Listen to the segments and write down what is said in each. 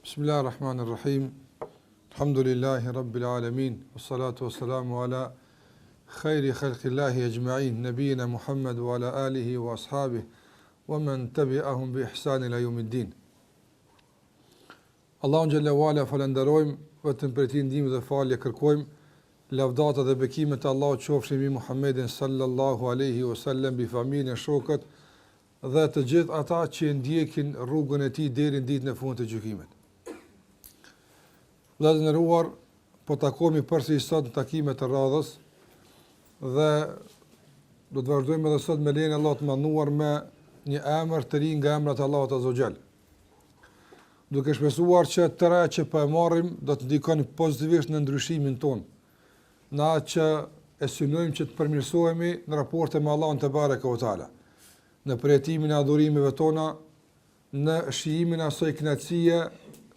Bismillahirrahmanirrahim. Alhamdulillahi rabbil alamin. Wassalatu wassalamu ala khayri khalqillahi ajma'in, nabiyina Muhammad wa ala alihi wa ashabihi wa man tabi'ahum bi ihsan ila yawmiddin. Allahun xhalla wala falenderojm, vetëm për ti ndihmë dhe falje kërkojm. Lavdata dhe bekimet e Allahut qofshin mbi Muhammedin sallallahu alaihi wasallam, bi familjen, shokët dhe të gjithë ata që ndjekin rrugën e tij deri në ditën e fundit të gjykimit. Vëllezër nderuar, po takohemi përsëri sot në takimet e radhës dhe do të vazhdojmë edhe sot me lejen e Allahut të mënduar me një emër të ri nga emrat e Allahut azza wa jall. Duke shpresuar që tëra që po e marrim do të ndikojnë pozitivisht në ndryshimin ton, në atë që e synojmë që të përmirësohemi në raporte me Allahun te bareka ve taala, në përjetimin e adhurimeve tona, në shijimin e asaj kënaqësie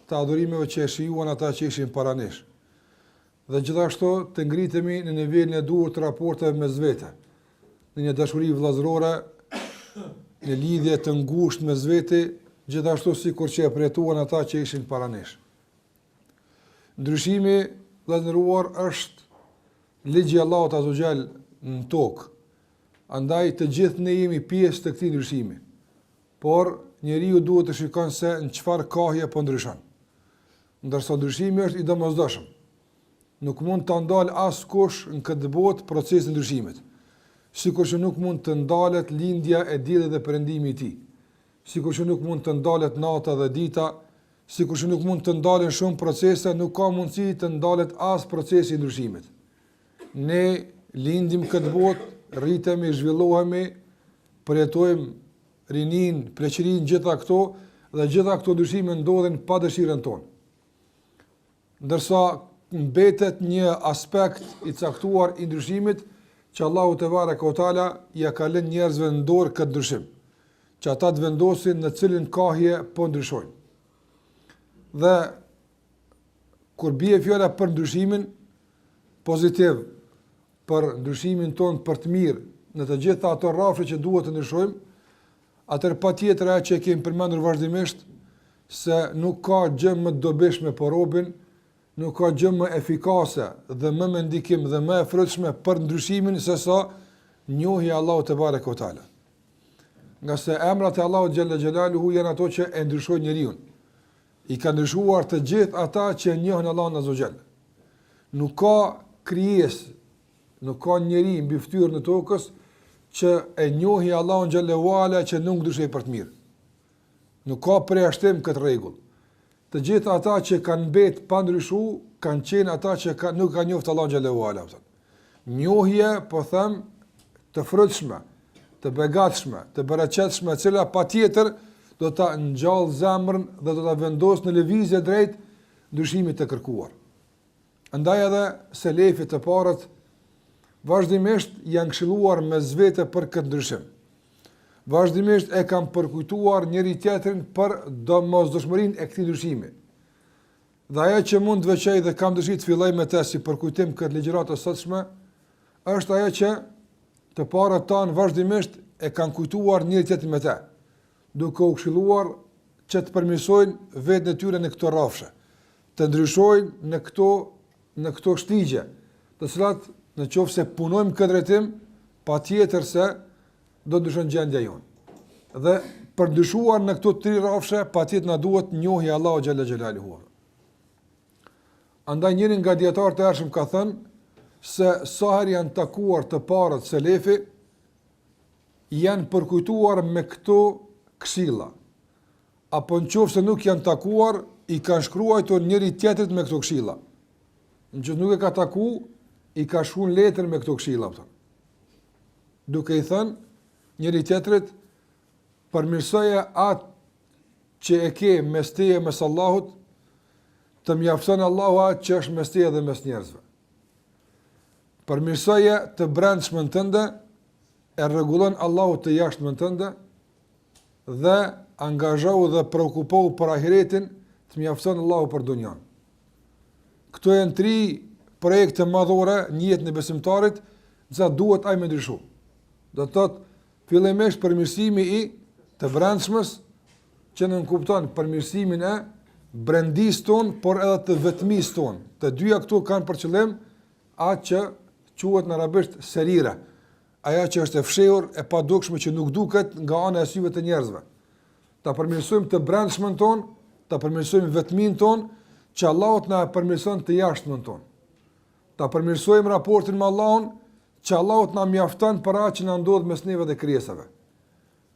të adhurimeve që e shijuan ata që ishin para nesh. Dhe gjithashtu të ngritemi në nivelin e duhur të raporteve mes vete, në një dashuri vëllazërore, në lidhje të ngushtë mes vete, gjithashtu sikur që e përjetuan ata që ishin para nesh. Ndryshimi, vëllazëruar, është ligji i Allahut azza wa jall në tokë. Andaj të gjithë ne jemi pjesë të këtij ndryshimi. Por njeriu duhet të shikon se në çfarë kohje po ndryshon. Ndërsa ndryshimi është i domosdoshëm. Nuk mund të ndalë askush në këtë botë procesin e ndryshimit. Sikur që nuk mund të ndalet lindja e diellit dhe perëndimi i tij. Sikur që nuk mund të ndalet nata dhe dita, sikur që nuk mund të ndalen shumë procese, nuk ka mundësi të ndalet as procesi i ndryshimit. Ne lindim këtë botë, rritemi, zhvillohemi, përjetojmë rinin, pleqërinë, gjitha këto, dhe gjitha këto ndryshime ndodhin pa dëshirën tonë. Ndërsa mbetet një aspekt i caktuar i ndryshimit që Allahu te bareka ve taala ja ka lënë njerëzve në dorë këtë ndryshim, që ata të vendosin në cilin kahje po ndryshojnë. Dhe kur bie fjala për ndryshimin pozitiv, për ndryshimin ton për të mirë në të gjitha ato rrafshe që duhet të ndryshojmë, atëherë patjetër ajo që kemi përmendur vazhdimisht se nuk ka gjë më dobishme për robën, nuk ka gjë më efikase dhe më me ndikim dhe më e frutshme për ndryshimin se sa njohja e Allahut te bareka ve taala. Nga se emrat e Allahut xhalla xhelaluhu janë ato që e ndryshojnë njeriu. I ka ndryshuar të gjithë ata që e njohin Allahun azza wa jall. Nuk ka krijesë, nuk ka njeri mbi fytyrën e tokës që e njohi Allahun xhallahu ala që nuk ndryshoi për të mirë. Nuk ka përjashtim këtë rregull. Të gjithë ata që kanë mbet pa ndryshu, kanë qenë ata që nuk kanë njohur Allahun xhallahu ala. Njohje, po them, të frutshme, të begatshme, të bereqetshme, e cila patjetër do ta ngjall zemrën dhe do ta vendosë në lëvizje drejt ndryshimit të kërkuar. Andaj edhe selefët e parët vazhdimisht janë këshilluar mes vete për këtë ndryshim. Vazhdimisht e kanë përkujtuar njëri tjetrin për domosdoshmërinë e këtij ndryshimi. Dhe ajo që mund të veçoj dhe kam dëshirë të filloj me të si përkujtim këtë ligjëratë të sotshme, është ajo që të parët tanë vazhdimisht e kanë kujtuar njëri tjetrin me të, duke u këshilluar që të përmirësojnë vetën e tyre në këto rrafshe, të ndryshojnë në këto shtigje, të cilat në qoftë se punojmë këtë drejtim, patjetër se do të ndryshon gjendja jonë. Dhe për ndryshuar në këto tri rrafshe, patjetër na duhet njohja e Allahut xhalla xhelaluhu. Andaj njëri nga dietarët e hershëm ka thënë se sa herë janë takuar të parët selefi, janë përkujtuar me këto këshilla. Apo nëse nuk janë takuar, i kanë shkruar njëri tjetrit me këto këshilla. Nëse nuk e ka taku, i ka shkruar letër me këto këshilla, duke i thënë njëri tjetrit, përmirësoje atë që e ke mes teje mes Allahut, të mjafton Allahu atë që është mes teje dhe mes njerëzve. Përmirësoje të brendshmën tënde, e rregullon Allahu të jashtëmën tënde, dhe angazhohu dhe preokupohu për ahiretin, të mjafton Allahu për dunjan. Këto janë tri projekte madhore në jetën e besimtarit, që duhet ai me ndryshu. Do të thotë fillimisht përmirësimi i të brendshmës, që nënkupton përmirësimin e brendis ton, por edhe të vetmis ton. Të dyja këtu kanë për qëllim atë që quhet në arabisht serira, aja që është e fshehur, e padukshme që nuk duket nga ana e syve të njerëzve. Ta përmirësojmë të brendshmën ton, ta përmirësojmë vetmin ton, që Allahut na përmirëson të jashtëmën ton. Ta përmirësojmë raportin me Allahun, që Allahut na mjafton për atë që na ndodh mes neve dhe krijesave.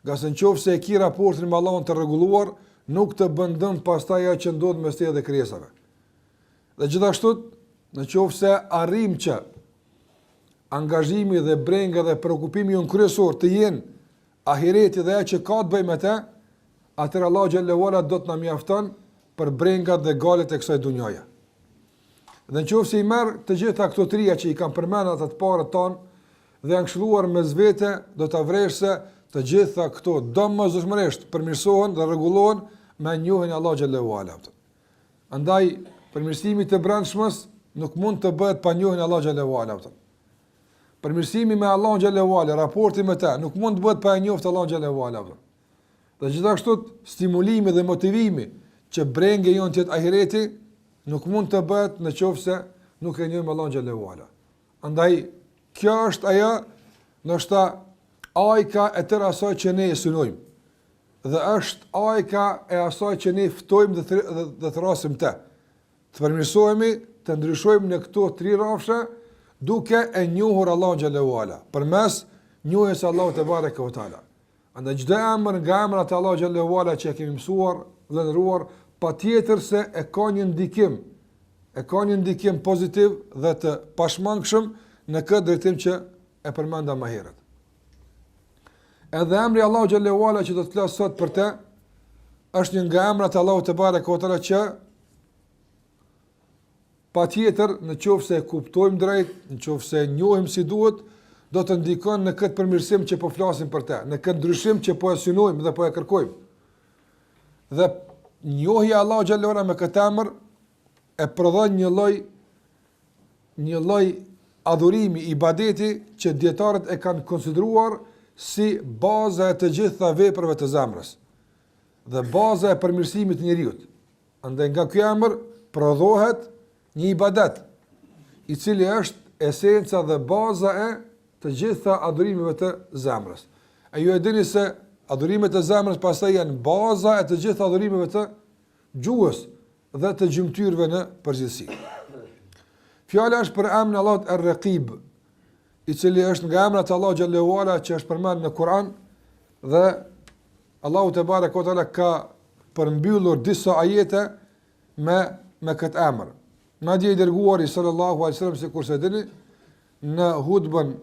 Gazet nëse e ki raportin me Allahun të rregulluar, nuk të bën dëm pastaj ajo që ndodh mes teje dhe krijesave. Dhe gjithashtu, nëse arrim që angazhimi dhe brenga dhe preokupimi jon kryesor të jenë ahireti dhe ajo që ka të bëjë me të, atëherë Allahu xhallahu ala do të na mjafton për brengat dhe galet e kësaj dunjaje. Dhe nëse i merr të gjitha këto trija që i kanë përmendur ata të parët tonë dhe janë këshilluar mes vete, do ta vresh se të gjitha këto domosdoshmërisht përmirësohen dhe rregullohen me njohjen e Allahu xhallahu ala. Andaj përmirësimi të brendshmës nuk mund të bëhet pa njohjen e Allahu xhallahu ala. Përmirësimi me Allahun xhallahu ala, raporti me të, nuk mund të bëhet pa njohur Allahun xhallahu ala. Dhe gjithashtu stimulimi dhe motivimi që brengë jon të ahireti nuk mund të bëhet nëse nuk e njohim Allahun xhallahu ala. Andaj kjo është ajo ndoshta ajka e tërë asaj që ne e synojmë. Dhe është ajka e asaj që ne ftojmë dhe thrasim të. Të përmirësohemi, të ndryshojmë në këto tri rrafshe duke e njohur Allahun xhallahu ala, përmes njohjes së Allahut te bareke ve taala. Andaj çdo emër nga emrat e Allahut xhallahu ala që kemi mësuar dhe ndëruar, patjetër se e ka një ndikim pozitiv dhe të pashmangshëm në këtë drejtim që e përmenda më herët. Edhe emri Allahu xhallahu ala që do të flas sot për të është një nga emrat e Allahut te bareke ve taala që patjetër nëse e kuptojmë drejt, nëse e njohim si duhet, do të ndikon në këtë përmirësim që po flasim për të, në këtë ndryshim që po e synojmë dhe po e kërkojmë. Dhe njohja e Allahu xhallahu ala me këtë emër e prodhon një lloj adhurimi, ibadeti që dietarët e kanë konsideruar si baza e të gjitha veprave të zemrës dhe baza e përmirësimit të njeriu. Andaj nga ky emër prodhohet një ibadet i cili është esenca dhe baza e të gjitha adhurimeve të zemrës. E ju e dini se adhurimet e zemrës pastaj janë baza e të gjitha adhurimeve të gjuhës dhe të gjymtyrëve në përgjithësi. Fjala është për emrin e Allahut Ar-Raqib, i cili është nga emrat e Allahut xhallahu ala që është përmendur në Kur'an dhe Allahu te bareke ve teala ka përmbyllur disa ajete me këtë emër. Madje i dërguari sallallahu alaihi wasallam sikur se dini në hutbën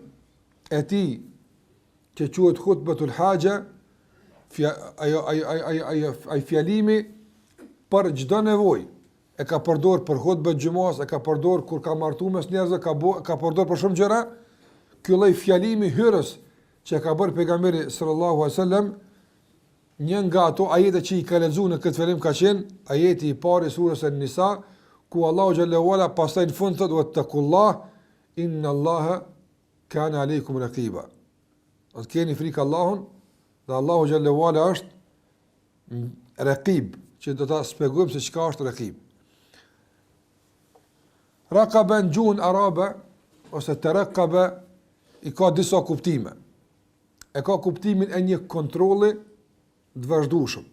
e tij që quhet hutbatul haja, ai fjalimi për çdo nevojë e ka përdor për hutbën xhumas, e ka përdor kur ka martuar mes njerëzve, ka përdor për shumë gjëra. Ky lloj fjalimi hyrës që ka bërë pejgamberi sallallahu alaihi wasallam, një nga ato ajete që i ka lexuar në këtë fjalim ka qenë ajeti i parë i surës An-Nisa, ku Allahu xhallahu ala pastaj në fund thotë wattaqullah inna Allaha kana aleikum raqiba. Do të keni frikë Allahun, dhe Allahu xhallahu ala është raqib, që do ta shpjegojmë se çka është raqib. Raqaba në gjuhën arabe ose taraqaba i ka disa kuptime. E ka kuptimin e një kontrolli të vazhdueshëm.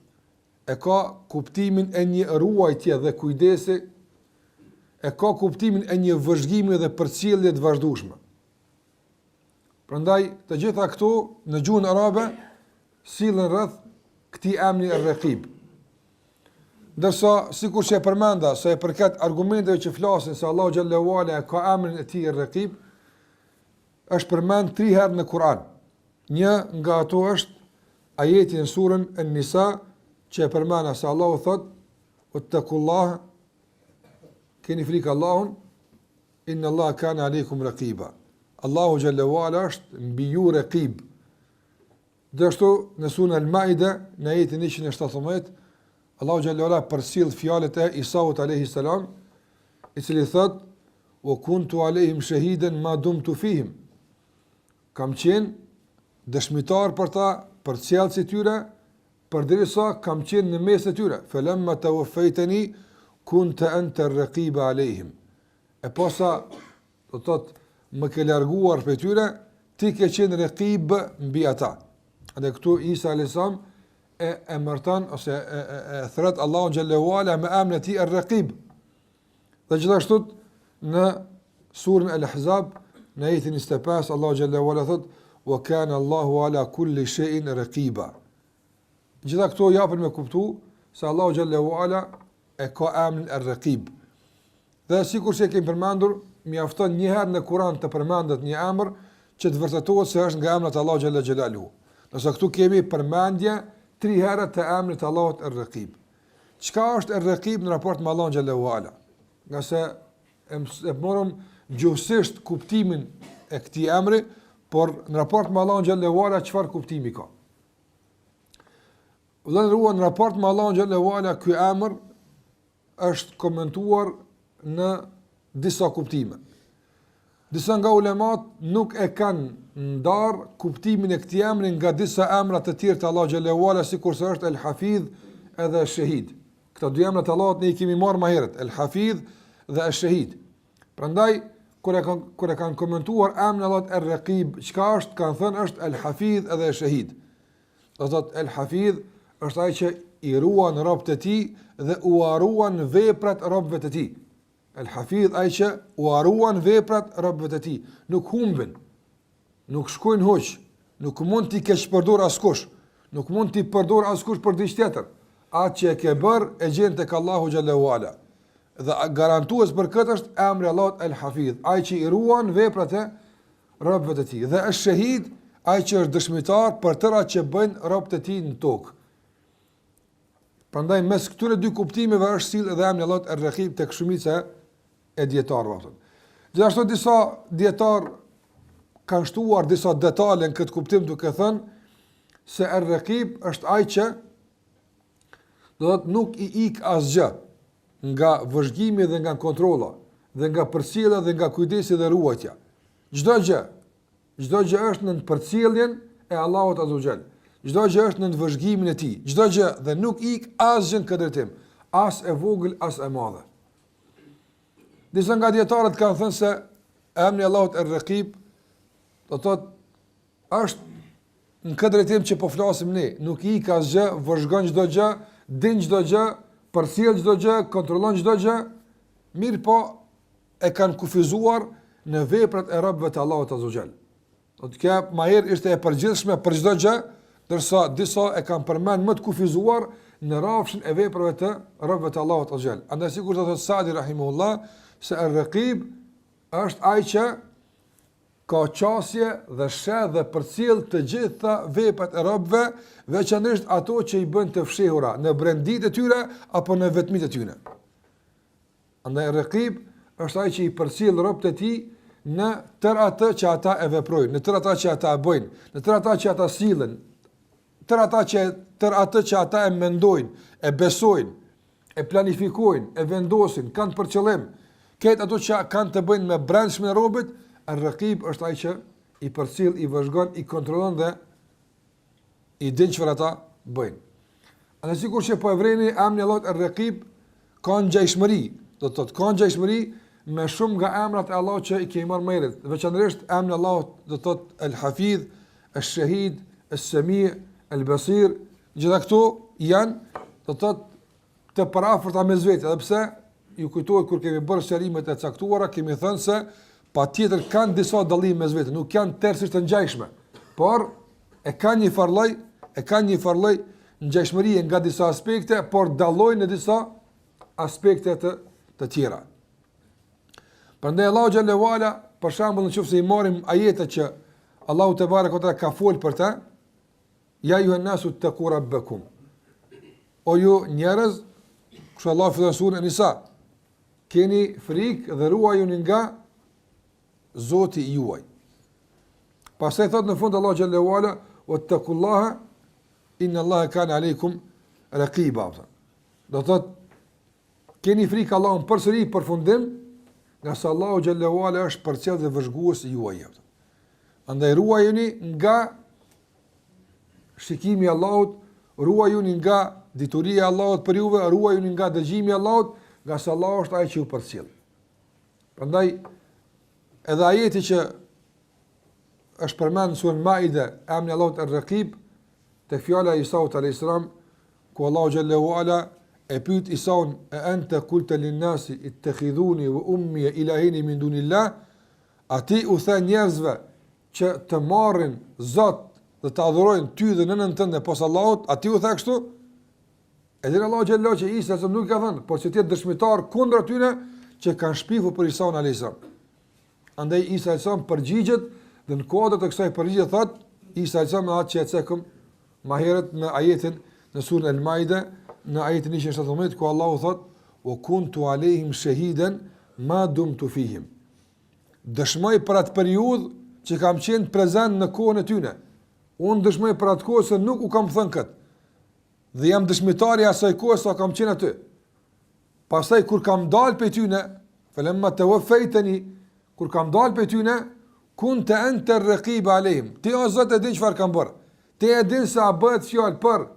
E ka kuptimin e një ruajtje dhe kujdesi, e ka kuptimin e një vëzhgimi dhe përcjellje të vazhdueshme. Prandaj të gjitha këto në gjuhën arabe sillen rreth këtij emri Ar-Raqib. Ndërsa sikur që e përmenda se e përket argumenteve që flasin se Allahu xhallahu ala ka emrin e tij Ar-Raqib, është përmend 3 herë në Kur'an. Një nga ato është ajeti në surën An-Nisa që e përmend se Allahu thot wattaqullah, keni frikë Allahun, inna Allah kana aleikum raqiba. Allahu xhallahu ala është mbi ju raqib. Gjithashtu në surën Al-Maida në ajetin 117 Allahu xhallahu ala përsill fjalët e Isaut alayhi salam, i cili thot wa kuntu alayhim shahidan ma dumtu fihim. Kam qenë dëshmitar për ta, për sjellësit e tyre, përderisa kam qenë në mes të tyre. Falamma tawaffaytani kunta anta ar-raqiba alayhim. E posa, do të thotë, më ke larguar prej tyre, ti ke qenë raqib mbi ata. Dhe këtu Isa alayhis salam e emërton ose e thret Allahu xhallahu ala me emrin e tij ar-raqib. Dhe gjithashtu në surën Al-Ahzab në ajetin 25 Allahu xhallahu ala thot wa kana Allahu ala kulli shay'in raqiba. Gjitha këto japën me kuptu se Allahu xhallahu ala e ka emrin ar-raqib. Dhe sikur se kemi përmendur, mjafton një herë në Kur'an të përmendet një emër që të vërtetohet se është nga emrat e Allahu xhalla xhelaluhu. Nëse këtu kemi përmendje 3 herë të emrit të Allahut ar-Raqib. Çka është ar-Raqib në raport me Allahun xhallahu ala? Nga se e morëm gjuhësisht kuptimin e këtij emri, por në raport me Allahun xhallahu ala çfarë kuptimi ka? Në raport me Allahun xhallahu ala ky emër është komentuar në disa kuptime. Disa nga ulemat nuk e kanë ndarë kuptimin e këtij emri nga disa emra të tjerë të Allahu xhallahu ala, sikurse është El-Hafidh edhe El-Shahid. Këto dy emra të Allahut ne i kemi marrë më herët, El-Hafidh dhe El-Shahid. Prandaj kur e kanë komentuar emrin e Allahut Er-Raqib, çka është? Kanë thënë është El-Hafidh edhe El-Shahid. Do thotë El-Hafidh është ai që i ruan robët e tij dhe u ruan veprat robëve të tij. El-Hafidh ai që u ruan veprat robëve të tij, nuk humbin, nuk shkojnë hoq, nuk mund t'i keq përdor askush, nuk mund t'i përdor askush për diçka tjetër. Atë që e ke bërë e gjen tek Allahu xhallahu ala. Dhe garantues për këtë është emri Allahut El-Hafidh, ai që i ruan veprat e robëve të tij. Dhe El-Shahid ai që është dëshmitar për tëra që bëjnë robët e tij në tokë. Prandaj mes këtyre dy kuptimeve është sill edhe emri Allahut Er-Raqib tek shumica e dietarëve. Gjithashtu disa dietar kanë shtuar disa detale në këtë kuptim duke thënë se Er-Raqib është ai që do të nuk i ik asgjë nga vëzhgimi dhe nga kontrolla, dhe nga përcjellja dhe nga kujdesi dhe ruajtja. Çdo gjë është në përcjelljen e Allahut azza wa jall. Çdo gjë është në vëzhgimin e tij. Çdo gjë dhe nuk ik asgjë në këtë drejtim, as e vogël as e madhe. Disa nga dietarët kanë thënë se emri Allahut Er-Raqib do thotë është në këtë drejtim që po flasim ne, nuk i ka asgjë, vëzhgon çdo gjë, din çdo gjë, përcjell çdo gjë, kontrollon çdo gjë, mirë po e kanë kufizuar në veprat e robëve të Allahut azza wa jall. Do të kjo më herë ishte e përgjithshme për çdo gjë, ndërsa disa e kanë përmend më të kufizuar në rrafshin e veprave të robëve të Allahut azza wa jall. Andaj sikur thotë Sa'di rahimahullah se Er-Raqib është ai që ka qasje dhe sheh dhe përcjell të gjitha veprat e robëve, veçanërisht ato që i bën të fshehura në brendit e tyre apo në vetmit e tyre. Andaj Er-Raqib është ai që i përcjell robët e tij në tërë atë që ata e veprojnë, në tërë atë që ata e bëjnë, në tërë atë që ata sillen, tërë atë që ata e mendojnë, e besojnë, e planifikojnë, e vendosin, kanë për qëllim, këtë ato që kanë të bëjnë me brendshmën e robët, Er-Raqib është ai që i përcjell, i vëzhgon, i kontrollon dhe i din çfarë ata bëjnë. Andaj sikur që po e vreni emri Allahut Er-Raqib ka ngjashmëri, do të thotë ka ngjashmëri me shumë nga emrat e Allahut që i kemi marrë më herët, veçanërisht emri Allahut do të thotë El-Hafidh, El-Shahid, El-Sami', El-Basir, gjitha këto janë do të thotë të parafërta mes vetë, edhe pse ju kujtohet kur kemi bërë shërimet e caktuara, kemi thënë se patjetër kanë disa dallime mes vetë, nuk janë tërësisht të ngjashme, por e kanë një farlloj ngjashmërie nga disa aspekte, por dallojnë në disa aspekte të tjera. Prandaj Allahu xhallahu ala, për shembull, nëse i marrim ajetet që Allahu te bareka te ka fol për ta, ya ayuha nasu taqu rabbakum. O ju njerëz, kush Allah fillon surën Nisa, keni frikë dhe ruajuni nga Zoti i juaj. Pastaj thot në fund Allahu xhallahu ala, wattaqullaha inna Allaha kana aleikum raqiba. Do thot keni frikë Allahun përsëri përfundim, nga sa Allahu xhallahu ala është përcjell dhe vëzhgues i juaj. Andaj ruajuni nga shikimi i Allahut, ruajuni nga dituria e Allahut për juve, ruajuni nga dëgjimi i Allahut, nga se Allah është ai që ju përcjell. Prandaj edhe ajeti që është përmend në surën Maide, emri i Allahut Ar-Raqib, tek fjala e Isaut alayhis salam, ku Allahu xhallahu ala e pyet Isaun, e anta qulta lin-nasi ittakhidhuni wa ummi ilahin min dunillah, ati u tha njerëzve që të marrin Zot dhe të adhurojnë ty dhe nënën tënde pos Allahut, ati u tha kështu? Edhe Allahu xhallahu që Isa se nuk ka thënë, por që ti je dëshmitar kundër atyre që kanë shpifur për Isaun alayhis salam. Andaj Isa alayhis salam përgjigjet dhe në kodrat e kësaj përgjigje thot Isa alayhis salam atë që e cekëm më herët në ajetin në surën Al-Maide, në ajetin 117 ku Allahu thot: "Wa kuntu alehim shahidan ma dumtu fihim." Dëshmoj për atë periudhë që kam qenë prezant në kohën e tyre. Unë dëshmoj për atë kohë se nuk u kam thënë këtë. Dhe jam dëshmitari i asaj kohe sa kam qenë aty. Pastaj kur kam dalë prej tyre, falamma tawaffaytani, kur kam dalë prej tyre, kunta anta ar-raqib alehim. Ti o Zot e din çfarë kam bërë. Ti e din se a bëhet fjalë për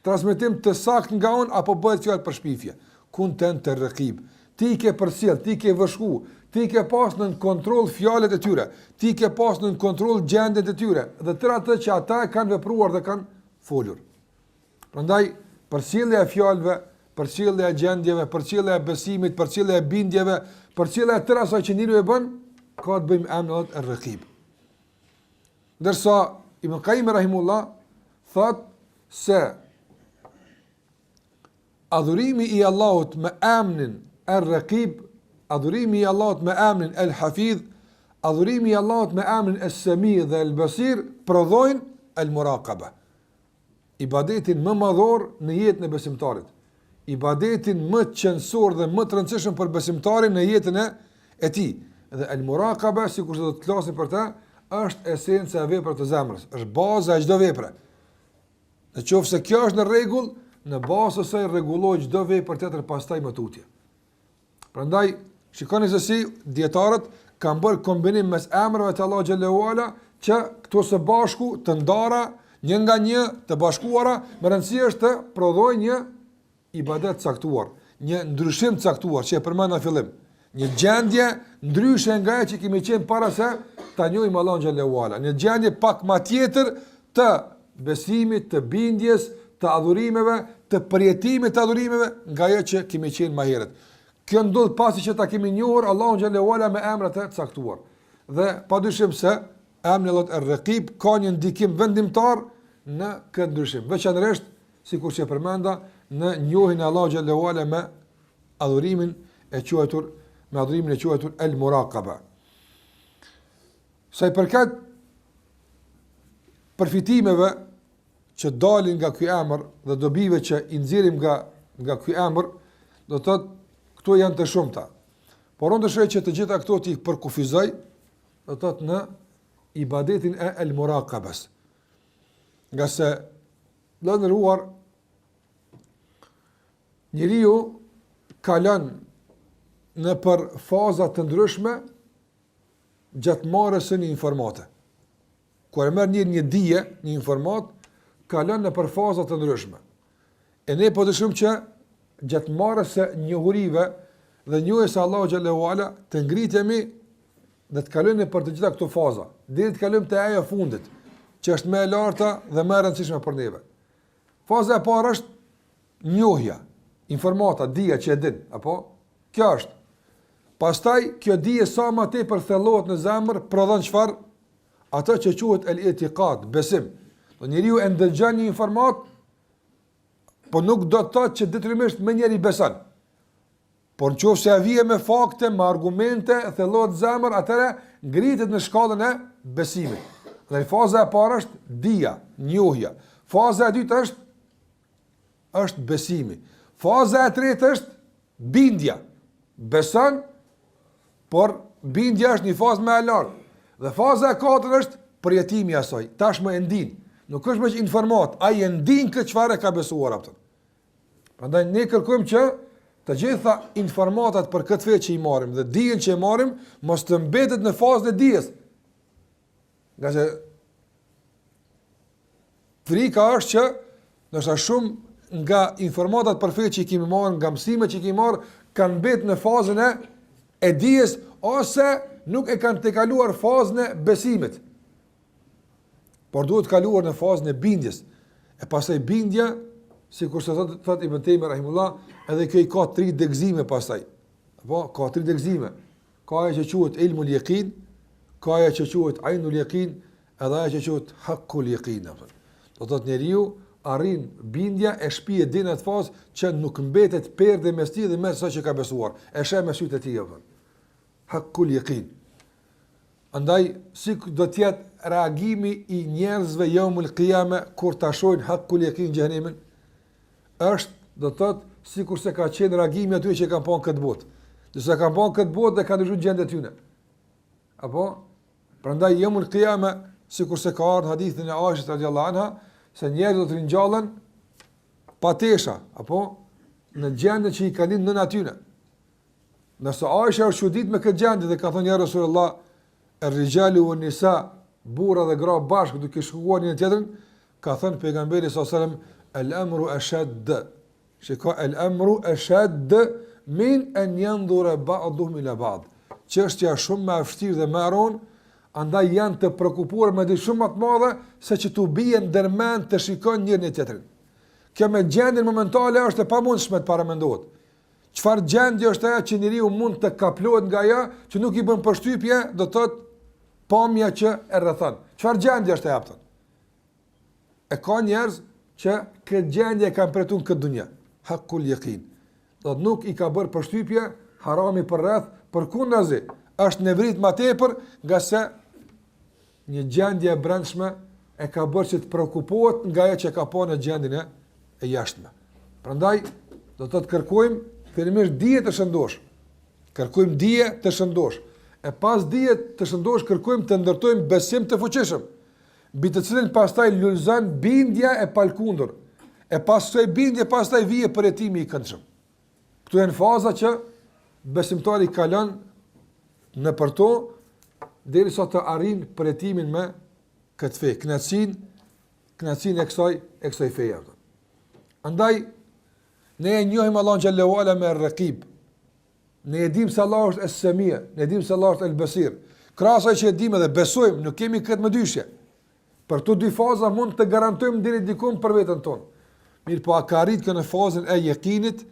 transmetim të saktë nga unë apo bëhet fjalë për shpifje. Kunta anta ar-raqib. Ti ke përcjell, ti ke vëshku, ti ke pas në kontroll fjalët e tyre, ti ke pas në kontroll gjendjet e tyre dhe tërë atë që ata kanë vepruar dhe kanë folur. Prandaj përcjellja e fjalëve, përcjellja e gjendjeve, përcjellja e besimit, përcjellja e bindjeve, përcjellja e tërë asaj që njeriu e bën, ka të bëjmë emrin ar-Raqib. Ndërsa Ibn Qayyim rahimullah thot se adhurimi i Allahut me emrin ar-Raqib, adhurimi i Allahut me emrin al-Hafidh, adhurimi i Allahut me emrin as-Sami dhe al-Basir prodhojnë al-Muraqaba. Ibadetin më madhor në jetën e besimtarit. Ibadetin më qëndësor dhe më të rëndësishëm për besimtarin në jetën e tij. Dhe al-Muraqaba, sikur do të flasim për ta, është esenca e veprës të zemrës, është baza e çdo vepre. Nëse kjo është në rregull, në bazë të saj rregullohet çdo vepër tjetër pastaj më tutje. Prandaj, shikoni se si dietarët kanë bërë kombinim mes emrave të Allahu xhallahu ala që këto së bashku të ndara një nga një të bashkuara, më rëndësi është të prodhojë një ibadet caktuar, një ndryshim caktuar që e përmend në fillim, një gjendje ndryshe nga ajo që kemi qenë para se ta njohim Allahun xhallahu ala, një gjendje pak më tjetër të besimit, të bindjes, të adhurimeve, të përjetimit të adhurimeve nga ajo që kemi qenë më herët. Kjo ndodh pasi që ta kemi njohur Allahun xhallahu ala me emrat e caktuar. Dhe padyshim se emri Allahut ar-Raqib ka një ndikim vendimtar në këtë ndryshim. Veçanërisht, sikur që përmenda, në njohjen e Allahut xhallahu ala me adhurimin e quajtur al-Muraqaba. Sa i përket përfitimeve që dalin nga ky emër dhe dobive që i nxjerrim nga ky emër, do të thotë këto janë të shumta. Por unë dëshiroj që të gjitha këto ti përkufizoj, do të thotë në ibadetin e al-Muraqabas. Nga se lëndëruar njeriu kalon në për fazat të ndryshme gjatë marrjes së një informate. Kur e merr një dije, një informat, kalon në për faza të ndryshme. E ne po dëshirojmë që gjatë marrjes së njohurive dhe njohjes së Allahu xhallahu ala të ngritemi dhe të kalojmë për të gjitha këto faza, deri të kalojmë te ajo fundit, që është më e larta dhe më e rëndësishme për neve. Faza e parë është njohja, informata, dija që e din, apo? Kjo është. Pastaj kjo dije sa më tepër thellohet në zemër, prodhon çfarë? Ato që quhet el-i'tiqad, besim. Do njeriu e ndëgjon një informat, po nuk do të thotë që detyrimisht më njëri beson. Por nëse ja vije me fakte, me argumente, thellohet zemër, atëherë ngritet në shkallën e besimit. Dhe faza e parë është dija, njohja. Faza e dytë është besimi. Faza e tretë është bindja. Beson, por bindja është një fazë më e lartë. Dhe faza e katërt është përjetimi i asaj. Tashmë e ndin. Nuk është më informat, ai e ndin këtë çfarë ka besuar atë. Prandaj ne kërkojmë që të gjitha informatat për këtë fe që i marrim dhe dijen që e marrim mos të mbetet në fazën e dijes. Nga se frika është që Ndoshta shumë nga informatat përfaqëse që i kemi marrë, nga mësimet që i kemi marrë, kanë mbetur në fazën e dijes ose nuk e kanë tejkaluar fazën e besimit. Por duhet kaluar në fazën e bindjes. E pastaj bindja, sikur se thot Ibn Taymi rahimullah, edhe kjo i ka 3 degëzime pastaj. Apo ka 3 degëzime. Ka ajo që quhet ilmul yaqin, ka ajo që quhet ainul yaqin, edhe ajo që quhet haqqul yaqin. Do thotë njeriu arrin bindja e shpije deri në atë fazë që nuk mbetet perde mes tij dhe mes asaj që ka besuar. E sheh me sytë e tij apo. Haqqul yaqin. Andaj si do të jetë reagimi i njerëzve yawmul qiyama kur ta shohin haqqul yaqin xhenemin, është do të thotë sikur se ka qenë reagimi aty që kanë pasur këtë botë. Nëse kanë pasur këtë botë dhe kanë ndryshuar gjendjet tyre. Apo prandaj yawmul qiyama sikur se ka ardhur hadithin e Aishës radhiyallahu anha se njerëzit do të ringjallen pa tesha, apo në gjendje që i kanë në natyrë. Nëse Aisha është çudit me këtë gjendje dhe ka thënë ja Rasulullah, er-rijalu wan-nisa, burra dhe gra bashkë duke shkuar një tjetrin, ka thënë pejgamberi sallallahu alajhi wasallam, al-amru ashad. Shiko, al-amru ashad min an yanzura ba'dhum ila ba'd. Çështja shumë më e vështirë dhe më e rëndë, andaj janë të prekupuar me di shumë më të madhe se që tu bien ndërmend të shikon njërin e tjetrin. Kjo me gjendjen momentale është e pamundshme të paramendohet. Çfarë gjendje është ajo që njeriu mund të kaplohet nga ajo që nuk i bën përshtypje, do të thotë pamja që e rrethon. Çfarë gjendje është ajo? E ka njerëz që këtë gjendje kanë pretuar në këtë dunjë. Haqqul yaqin. Do të nuk i ka bërë përshtypje harami për rreth, përkundazi është nevrit më tepër nga se një gjendje e brendshme e ka bërë që të prekupohet nga ajo që ka pa në gjendjen e jashtme. Prandaj do të kërkojmë fillimisht dije të shëndosh. Kërkojmë dije të shëndosh. E pas dije të shëndosh kërkojmë të ndërtojmë besim të fuqishëm, mbi të cilin pastaj lulëzon bindja e palkundur. E pas kësaj bindje pastaj vije përjetimi i këndshëm. Këtu janë faza që besimtari kalon në përto derisa të arrin përjetimin me këtë fe, kënaqësinë e kësaj feje. Andaj ne e njohim Allahun xhallahu ala me raqib. Ne e dim se Allah është es-sami, ne e dim se Allah është el-basir. Krahasoj që e dim dhe besojmë, nuk kemi këtë më dyshje. Për këto dy faza mund të garantojmë deri diku për veten tonë. Mirë, po a ka arrit në fazën e yakinit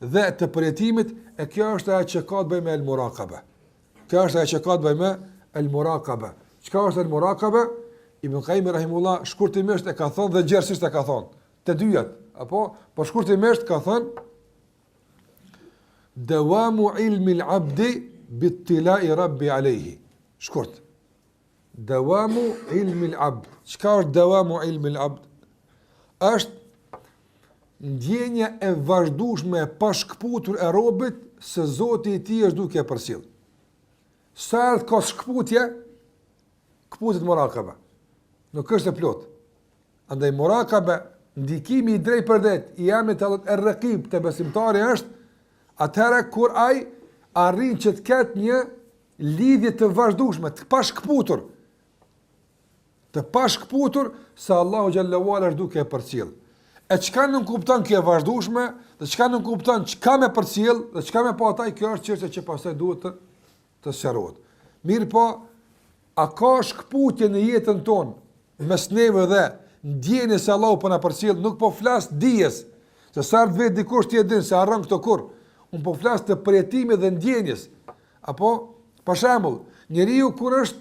dhe të përjetimit, e kjo është ajo që ka të bëjë me el-muraqaba. Kjo është ajo që ka të bëjë me el-muraqaba. Çka është el-muraqaba? Ibn Qayyim rahimullah shkurtimisht e ka thënë dhe gjerësisht e ka thënë. Të dyjat, apo po shkurtimisht ka thënë dawamu ilmi al-abdi bittila'i rabbi alayhi. Shkurt. Dawamu ilmi al-abd. Çka është dawamu ilmi al-abd? Është ndjenja e vazhdueshme e pashkputur e robit se Zoti i tij është duke e përcjell. Sa ka shkputje, kputet muraqaba. Nuk është e plot. Andaj muraqaba, ndikimi i drejt për drejt i emrit er-raqib të besimtari është atëherë kur ai arrin që të ketë një lidhje të vazhdueshme, të pashkputur. Të pashkputur se Allahu xhallahu ala është duke e përcjell. E çka nuk kupton kjo e vazhdueshme, dhe çka nuk kupton çka me përcjell, dhe çka me pa ataj, kjo është çështje që pastaj duhet të sqarohet. Mirë po, a ka shkputje në jetën tonë mes neve dhe ndjenjes se Allahu po na përcjell, nuk po flas dijes, se sa të vetë dikush ti e din se harron këto kur. Un po flas të përjetimit dhe ndjenjes. Apo, për shembull, njeriu kur është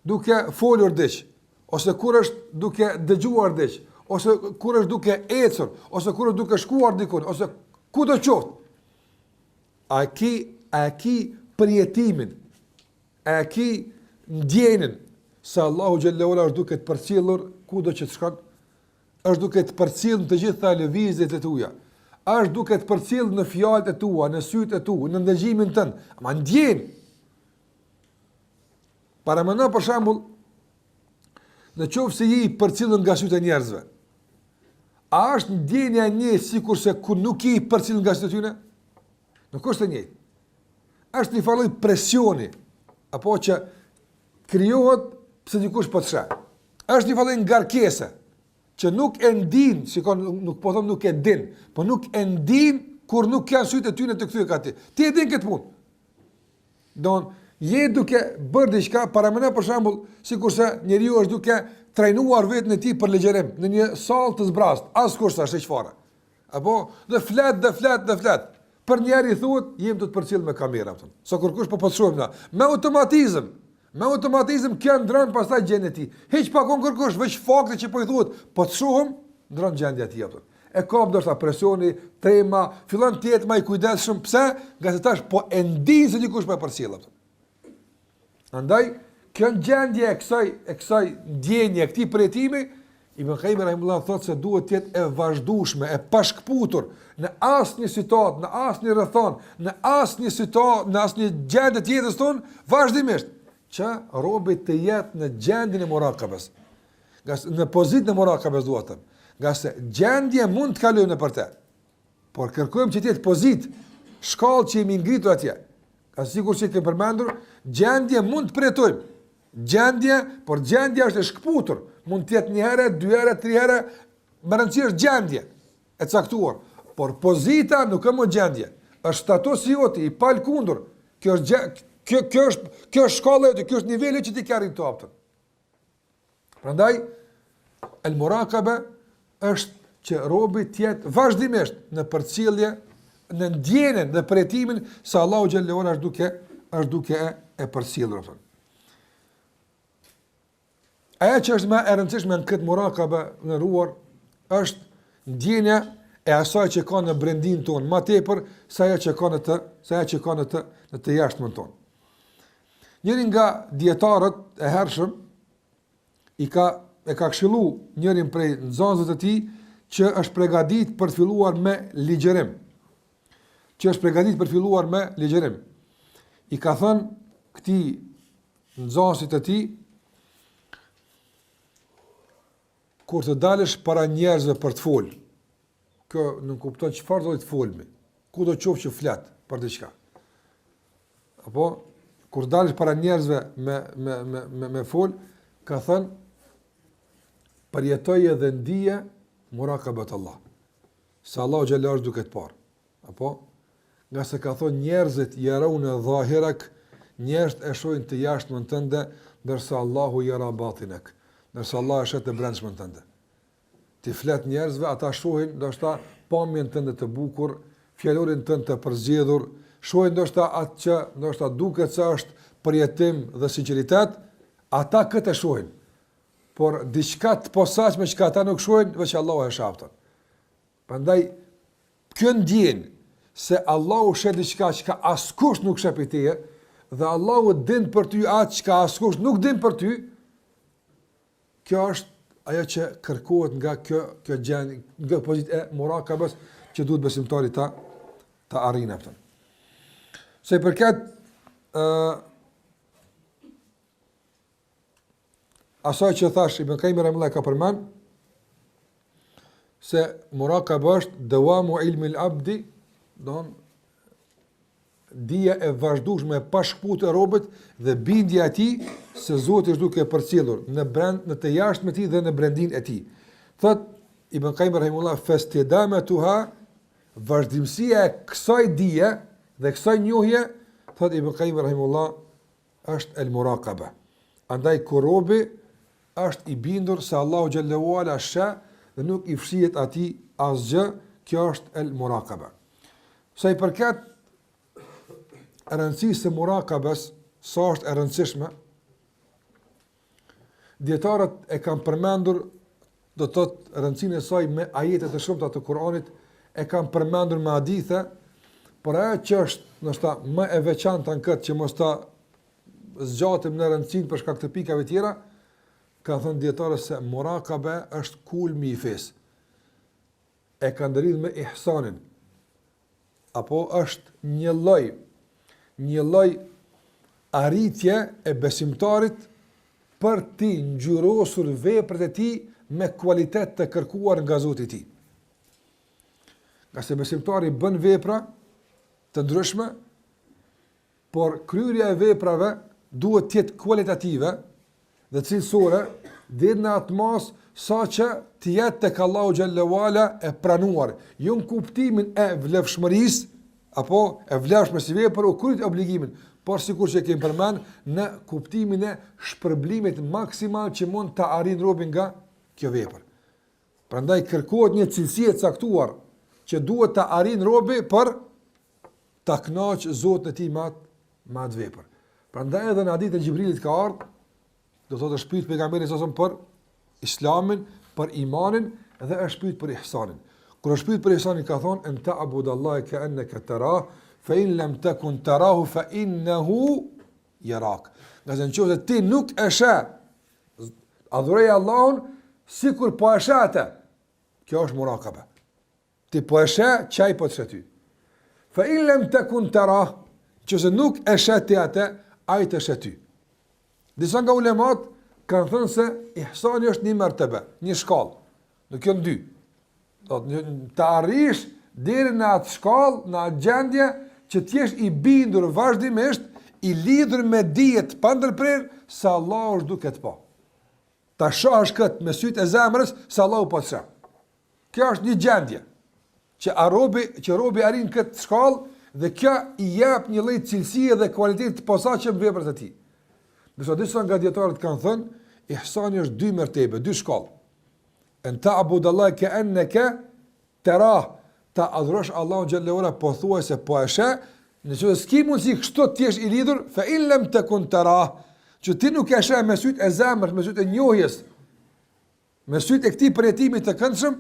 duke folur diç, ose kur është duke dëgjuar diç, ose kur është duke ecur, ose kur është duke shkuar dikun, ose kudo qoftë. A ki përjetimin, a ki ndjenin se Allahu xhallahu ala është duke të përcjellur kudo që të shkon, është duke të përcjellur në të gjitha lëvizjet e tua, është duke të përcjellur në fjalët e tua, në sytë e tua, në ndëgjimin tënd, ama ndjen. Para më në për shembull, në qoftë se je i përcjellur nga sytë e njerëzve, a është ndjenja e një sikur se ku nuk je i përcjellur nga sytë e tyre? Nuk është e njëjtë. Është një farë presioni, apo që krijohet pse dikush po të sheh. Është një farë ngarkese. që nuk e ndin, shikon, nuk po them nuk e din, po nuk e ndin kur nuk kanë sytë e tyne të kthyer ka ti. Ti e din këtë punë. Don, je duke bërë diçka, paramendoj për shembull, sikurse njeriu është duke trajnuar veten e tij për ligjërim në një sallë të zbrast, askush sa është çfarë. Apo dhe flet. Për njerë i thuhet, jem të përcjell me kamera, thon. Sa kërkush po shohim na. Me automatizëm kjo ndron pastaj gjendja e tij. Hiç pa kon kërkush, veç fakti që po i thuhet, po të shohim, ndron gjendja e tij, thon. E ka ndoshta presioni, trema, fillon të jetë më i kujdesshëm. Pse? Nga se tash po e ndin se dikush po e përcjell, thon. Andaj kjo gjendje e kësaj ndjenje, këtij përjetimi, Ibn Qayyim rahimullahu thotë se duhet të jetë e vazhdueshme, e pashkputur në asnjë situatë, në asnjë rrethon, në asnjë situatë, në asnjë gjendje të jetës tonë, vazhdimisht që robi të jetë në gjendjen e murakabes. Në pozitën e murakabes duhet të. Nga se gjendje mund të kalojë nëpër te. Por kërkojmë që të jetë pozitë, shkallë që jemi ngritur atje. Ka sigur që të përmendur, gjendje mund të përjetojmë. Por gjendja është e shkputur. Mund të jetë një herë, 2 herë, 3 herë, më rëndësishme është gjendje e caktuar. Por pozita nuk është më gjendje. Është status i joti, i palkundur. Kjo është shkalla jote, kjo është niveli që ti ke arritur atë. Prandaj el muraqaba është që robi të jetë vazhdimisht në përcjellje, në ndjenjen, në përjetimin se Allahu xhallahu ala është duke e përcjellur. Aja që është më e rëndësishme në këtë muraqaba në ruar, është ndjenja e asaj që ka në brendin tonë, ma tepër se aja që ka në të jashtëmën tonë. Njëri nga dietarët e hershëm e ka këshillu njërin prej nxënësve të tij që është përgatitur për të filluar me ligjërim. I ka thënë këtij nxënësit të tij, kur të dalësh para njerëzve për të folë, kjo nuk kupton çfarë do të folmi, ku do qoftë që flet për diçka. Apo kur dalësh para njerëzve me folë, ka thënë përjetoje dhe ndije muraqabat Allah. Se Allahu xhallahu është duke të parë. Apo nga se ka thënë njerëzit yarawna zahirak, njerëzit e shohin të jashtëmën tënde, ndërsa Allahu yara batinak. Nërsa Allah është të brendshmën tënde. Ti flet njerëzve, ata shohin ndoshta pamjen tënde të bukur, fjalorin tënd të përzgjedhur, shohin ndoshta atë që ndoshta duket se është përjetim dhe sinqeritet, ata këtë shohin. Por diçka të posaçme që ata nuk shohin, veç Allahu e sheh. Prandaj kjo ndjen se Allahu sheh diçka që askush nuk sheh për ty, dhe Allahu din për ty atë që askush nuk din për ty. Kjo është ajo që kërkohet nga kjo gjendje, nga pozitë e muraqabes që duhet besimtari ta arrijë atë. Se i përket asaj që thash Ibn Qayyim rahimahullah ka përmend se muraqaba është dawamu ilmi al-abdi, don dija e vazhdueshme e pashkputur e robët dhe bindja e tij se Zoti është duke e përcjellur në të jashtëm e tij dhe në brendin e tij. Thot Ibn Qayyim rahimahullah fastidamatuha, vazhdimësia e kësaj dije dhe kësaj njohje, thot Ibn Qayyim rahimahullah, është el muraqaba. Andaj kur robi është i bindur se Allahu xhallahu ala sheh dhe nuk i fshihet atij asgjë, kjo është el muraqaba. Sa i përket rëndësisë së muraqabes, sa është e rëndësishme, dietarët e kanë përmendur, do të thotë rëndësinë e saj me ajete të shumta të Kuranit, e kanë përmendur me hadithe, por ajo që është ndoshta më e veçantë në këtë që mos ta zgjatim në rëndësinë për shkak të pikave tjera, ka thënë dietarët se muraqaba është kulmi i fesë. E kanë ndërlidhur me ihsanin. Apo është një lloj arritje e besimtarit për ti ngjyrosur veprat e tij me kualitet të kërkuar nga Zoti i tij. Nga se besimtari bën vepra të ndryshme, por kryerja e veprave duhet të jetë kualitative dhe cilësore, dhe në atë mas sa që të jetë tek Allahu xhallahu ala e pranuar, jo në kuptimin e vlefshmërisë apo e vlefshme si vepër u kryt obligimin, por sikur që kemi përmend në kuptimin e shpërblimit maksimal që mund të arrijë robi nga kjo vepër. Prandaj kërkohet një cilësi e caktuar që duhet të arrijë robi për ta kënaqë Zotin e tij me atë vepër. Prandaj edhe në hadithin e Xhibrilit ka ardhur, do të thotë shpyt pejgamberi sa për islamin, për imanin dhe është pyet për ihsanin. Kur është pyet për ihsanin ka thonë en ta'budallaha ka'annaka tarah fa in lam takun tarahu fa innahu yarak. Nëse nëse ti nuk e sheh, adhuroj Allahun sikur po e sheh atë. Kjo është muraqaba. Ti po e sheh, çaj po të sheh ty. Fa in lam takun tarah, nëse nuk e sheh ti atë, ai të sheh ty. Disa nga ulemat kanë thënë se ihsani është një mertebe, një shkallë, nuk janë dy. Do të arrish deri në atë shkallë, në atë gjendje që të jesh i bindur vazhdimisht, i lidhur me dijet pa ndërprer se Allahu është duke të pa. Ta shohësh këtë me sytë e zemrës se Allahu po të sheh. Kjo është një gjendje që robi arrin këtë shkallë dhe kjo i jep një lloj cilësie dhe cilësie të posaçëm veprat e tij. Nëse disa nga dietarët kanë thënë, ihsani është dy mertebe, dy shkallë. En ta'budallaha ka'annaka tarah, ta adhurosh Allahun xhallahu ala po thuaj se po e sheh, nëse s'ki mundsi kështu të jesh i lidhur, fa in lam takun tarah, që ti nuk e sheh me sytë e zemrës, me sytë e njohjes, me sytë e këtij përjetimi të këndshëm,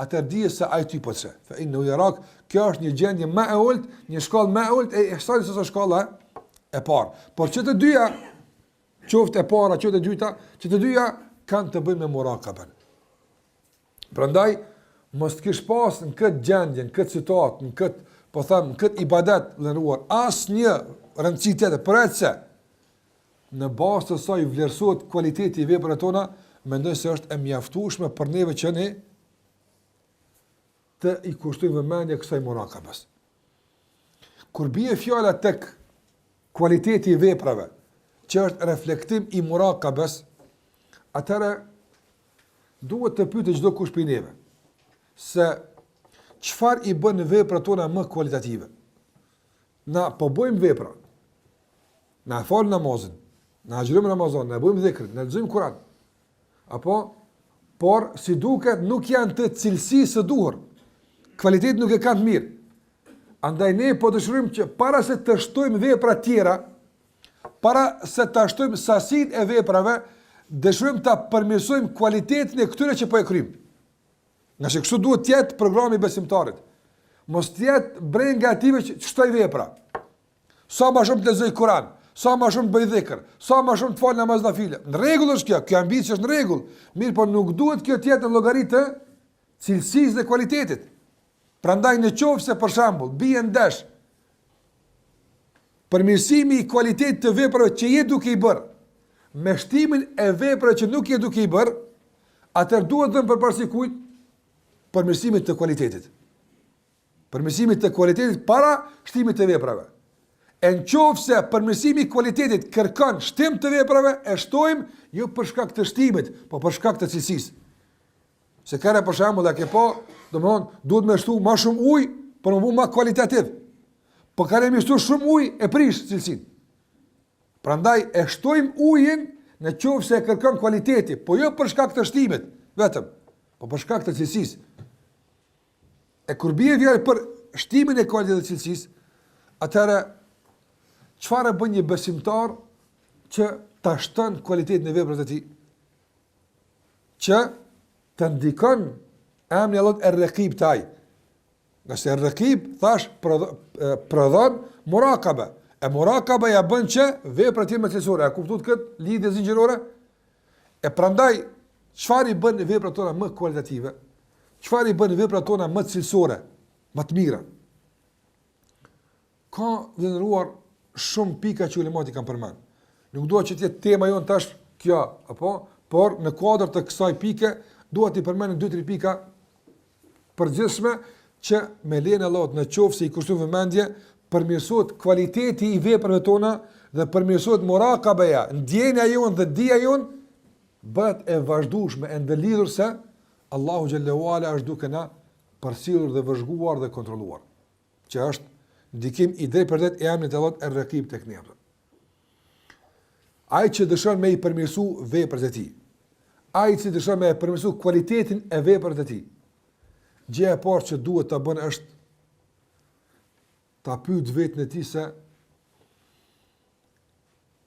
atëherë dije se ai ty po të sheh. Fa innahu yarak, kjo është një gjendje më e ulët, një shkallë më e ulët e ihsanit se shkalla e parë. Por që të dyja, qoftë e para, qoftë e dyta, që të dyja kanë të bëjnë me muraqaben. Prandaj mos të kish pas në këtë gjendje, në këtë situatë, në këtë, po them, në këtë ibadet lëndruar, asnjë rëndësi tjetër, përse në bazë të saj vlerësohet cilësiti i veprave tona, mendoj se është e mjaftueshme për neve që ne të i kushtojmë vëmendje kësaj muraqabes. Kur bie fjala tek cilësiti i veprave, që është reflektim i muraqabes, atëherë duhet të pyetë çdo kush prej neve se çfarë i bën veprat tona më kualitative. Na po bëjmë vepra, na fal namazin, na agjërojmë Ramazan, na bëjmë dhikr, na lexojmë Kur'an. Por si duket nuk janë të cilësisë së duhur. Cilësitë nuk e kanë të mirë. Andaj ne po dëshirojmë që para se të shtojmë vepra të tjera, para se të shtojmë sasitë e veprave, dëshirojmë ta përmirësojmë cilëtetin e këtyre që po e kryjmë. Nga që kështu duhet të jetë programi i besimtarit. Mos të jetë brenga ative që shtoj vepra. Sa më shumë të lexoj Kur'an, sa më shumë të bëj dhikr, sa më shumë të fal namaz nafile. Në rregull është kjo ambicie është në rregull. Mirë, por nuk duhet kjo të jetë në llogaritë të cilësisë dhe cilëtetit. Prandaj në qoftë se për shembull bie ndesh përmirësimi i cilëtetit të veprave që je duke i bërë me shtimin e veprave që nuk je duke i bërë, atëherë duhet dhënë përparësi kujt? Përmirësimit të cilëtetit. Përmirësimit të cilëtetit para shtimit të veprave. E në qoftë se përmirësimi i cilëtetit kërkon shtim të veprave, e shtojmë jo për shkak të shtimit, po për shkak të cilësisë. Se kërë për shembull a ke pa, domthonë duhet me shtu më shumë ujë për më më kualitativ. Po kërë me shtu shumë ujë e prish cilësinë. Prandaj e shtojmë ujin në qoftë se kërkon cilëteti, po jo për shkak të shtimit, vetëm, po për shkak të cilësisë. E kur bie fjalë për shtimin e cilëtetit të cilësisë, atëherë çfarë bën një besimtar që ta shton cilëtetin e veprës së tij? Që të ndikon emri Allahut Er-Raqib taj. Nëse Er-Raqib thash prodhon muraqaba. E muraqaba ja bën që veprat e tij cilësore, a kuptuat këtë lidhje zinxhirore? E prandaj çfarë i bën veprat tona më kualitative? Çfarë i bën veprat tona më cilësore, më të mira? Ka vlerëruar shumë pika që ulemat i kanë përmend. Nuk dua që të jetë tema jon tash kjo, apo, por në kuadër të kësaj pike dua të përmend 2-3 pika përgjithshme që me lejen e Allahut në qoftë se i kushtojmë vëmendje, përmirësohet cilëteti i veprave tona dhe përmirësohet muraqabeja, ndjenja jon dhe dija jon bëhet e vazhdueshme e ndëlidhur se Allahu xhallahu ala është duke na përcjellur dhe vëzhguar dhe kontrolluar, që është ndikim i drejtpërdrejt e emrit të Allahut Er-Raqib tek ne. Ai që dëshon me i përmirësu veprat e tij, ai që dëshon me i përmirësu cilëtetin e veprave të tij, gjëja e parë që duhet ta bën është ta pyet vetën e tij se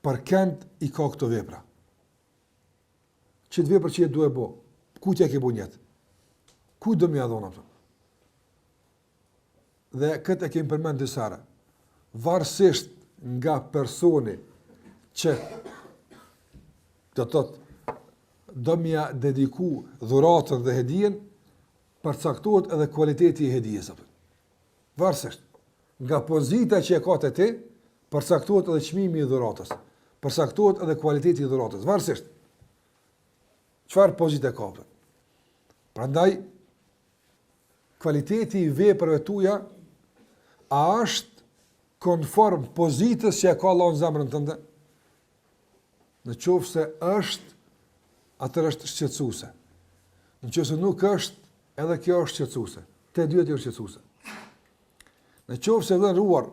për kënd i ka këto vepra. Që të vepra që duhet bo, ku t'ja ke bo njetë? Ku do m'ja dhona? Dhe këtë e kemi përmend disara. Varësisht nga personi që do m'ja dediku dhuratën dhe hedijen, përcaktohet edhe kualiteti i hedijes. Varësisht. Nga pozita që e ka të ti, përcaktohet edhe çmimi i dhuratës. Përcaktohet edhe kualiteti i dhuratës. Varësisht. Çfarë pozite ka? Prandaj, kualiteti i veprave tuaja a është konform pozitës që e ka Allahu në zemrën tënde? Në qoftë se është, atër është shqetësuese. Në qoftë se nuk është, edhe kjo është shqetësuese. Te dyja është shqetësuese. Në qoftë se vlen ruar,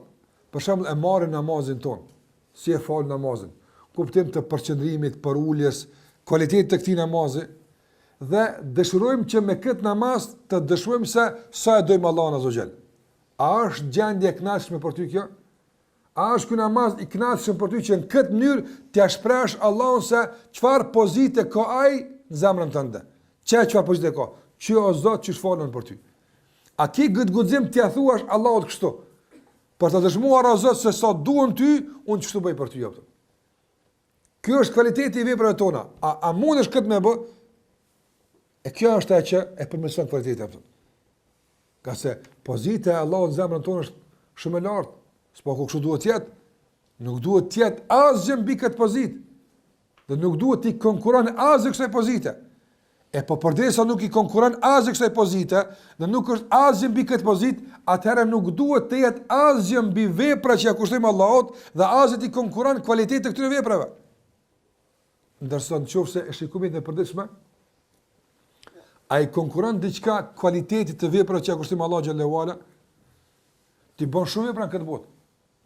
për shembull e marrin namazin ton, si e fal namazin, kuptim të përqendrimit, për uljes, kualitet të këtij namazi, dhe dëshirojmë që me këtë namaz të dëshirojmë se sa e dojmë Allahun azza xal. A është gjendje e kënaqshme për ty kjo? A është ky namaz i kënaqshëm për ty që në këtë mënyrë t'ia shprehsh Allahun se çfarë pozite ka ai në zemrën tënde? Çfarë pozite ka? Që o Zot që falon për ty. A ki guxim t'ia thuash Allahut kështu? Për të dëshmuar o Zot se sa duan ty, unë çështu bëj për ty joptë. Ky është kvaliteti i veprave tona. A mundesh këtë me bë? E kjo është ajo që e përmirëson cilëtetin. Ka se pozita e Allahut në zemrën tonë është shumë e lartë. S'po ku kështu duhet të jetë. Nuk duhet të jetë asgjë mbi këtë pozitë. Dhe nuk duhet të konkuron asgjë kësaj pozite. E po përdesa nuk i konkuron asgjë kësaj pozite, dhe nuk është asgjë mbi këtë pozitë, atëherë nuk duhet të jetë asgjë mbi veprat që ja kushtojmë Allahut dhe asgjë të konkuron cilëtetin të këtyre veprave. Ndërsa nëse e shikojmë në përditshme, ai konkuron diçka cilëtetit të veprave që ja kushtojmë Allahu xhallahu ala, ti bën shumë vepra në këtë botë.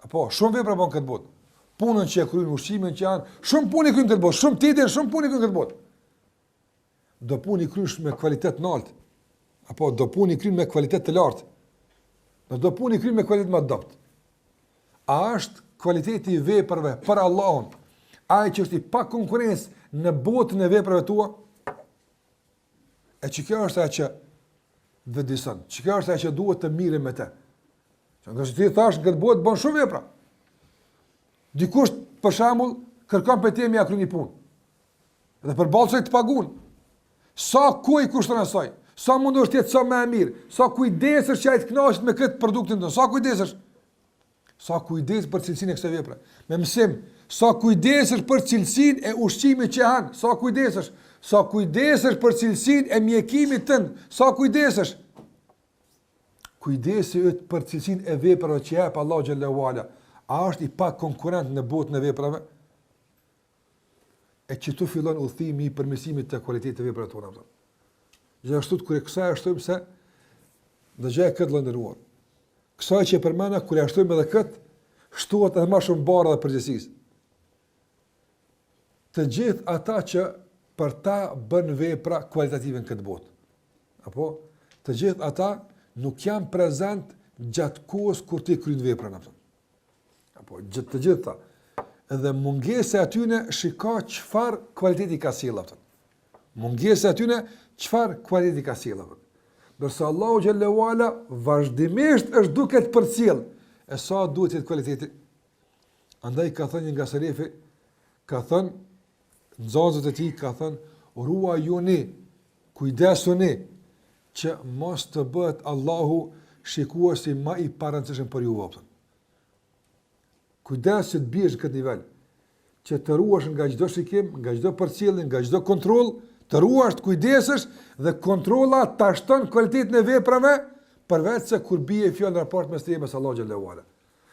Apo shumë vepra bën këtë botë. Punën që e kryen, ushqimin që janë, shumë punë kryen këtë botë, shumë tjetër, shumë punë kryen këtë botë. Do punë kryesh me cilëtet të lartë. Apo do punë kryen me cilëtet të lartë. Do punë kryen me cilëtet më të dobët. A është cilëteti i veprave për Allahun, ai që është i pa konkurrencë në botën e veprave tua? E që kjo është ajo që vëdison, që kjo është ajo që duhet të mirëm me te. Që nga që ti thash, në këtë botë bën shumë vepra. Dikush, për shembull, kërkon për te me ja kry një punë. Dhe për balë të pagun. Sa kuj kushton asaj, sa mund është jetë sa me e mirë, sa kujdesësh që ai të kënaqet me këtë produktin tonë, sa kujdesësh? Sa kujdes për cilësinë e kësaj vepre. Me mësim, sa kujdesesh për cilësinë e ushqimit që han, sa kujdesesh, sa kujdesesh për cilësinë e mjekimit tënd, sa kujdesesh. Kujdesi yt për cilësinë e veprave që jep Allahu xhallahu ala, a është i pa konkurrent në botën e veprave? E që tu fillon udhëtimi i përmirësimit të cilëtetit të veprave tona. Gjithashtu kur e kësaj shtojmë se dëgjoj këtë lëndëruar. Kësaj që përmena, kur e shtojmë edhe këtë, shtuat edhe më shumë barë dhe përgjithësisë. Të gjithë ata që për ta bën vepra kualitative në këtë botë. Apo të gjithë ata nuk janë prezent gjatë kohës kur ti kryen veprën apo. Apo të gjithë ata. Edhe mungesa e atyne shiko çfarë kualiteti ka sjellë atë. Mungesa e atyne çfarë kualiteti ka sjellë atë. Dorso Allahu xhallahu ala vazhdimisht është duke të përcjell e sa duhet të jetë kualiteti. Andaj ka thënë nga selefi, ka thënë nxënësit e tij, ka thënë ruajuni, kujdesuni që mos të bëhet Allahu shikuesi më i parëndësishëm për ju. Kujdes që të biesh në këtë nivel, që të ruash nga çdo shikim, nga çdo përcjellje, nga çdo kontroll, të ruash, të kujdesesh dhe kontrolla ta shton cilëtetin e veprave, përveç se kur bie fjalë raport mes teje me Allahu xhallahu ala.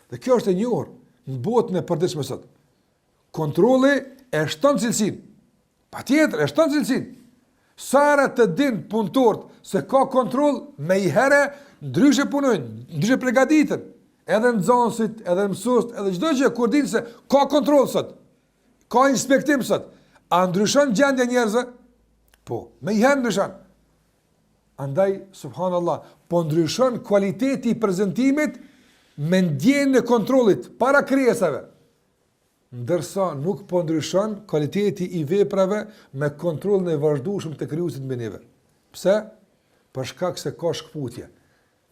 Dhe kjo është e njohur në botën e përditshme sot. Kontrolli e shton cilësinë. Patjetër, e shton cilësinë. Sara të din punëtorët se ka kontroll, me i herë ndryshe punojnë, ndryshe përgatiten. Edhe nxënësit, edhe mësuesit, edhe çdo gjë kur din se ka kontroll sot. Ka inspektim sot. A ndryshon gjendja e njerëzve? Po, me i herë ndryshon. Andaj, subhanallah, po ndryshon kualiteti i prezantimit me ndjenjën e kontrollit para krijesave. Ndërsa nuk po ndryshon kualiteti i veprave me kontrollin e vazhdueshëm të krijuesit mbi neve. Pse? Për shkak se ka shkputje.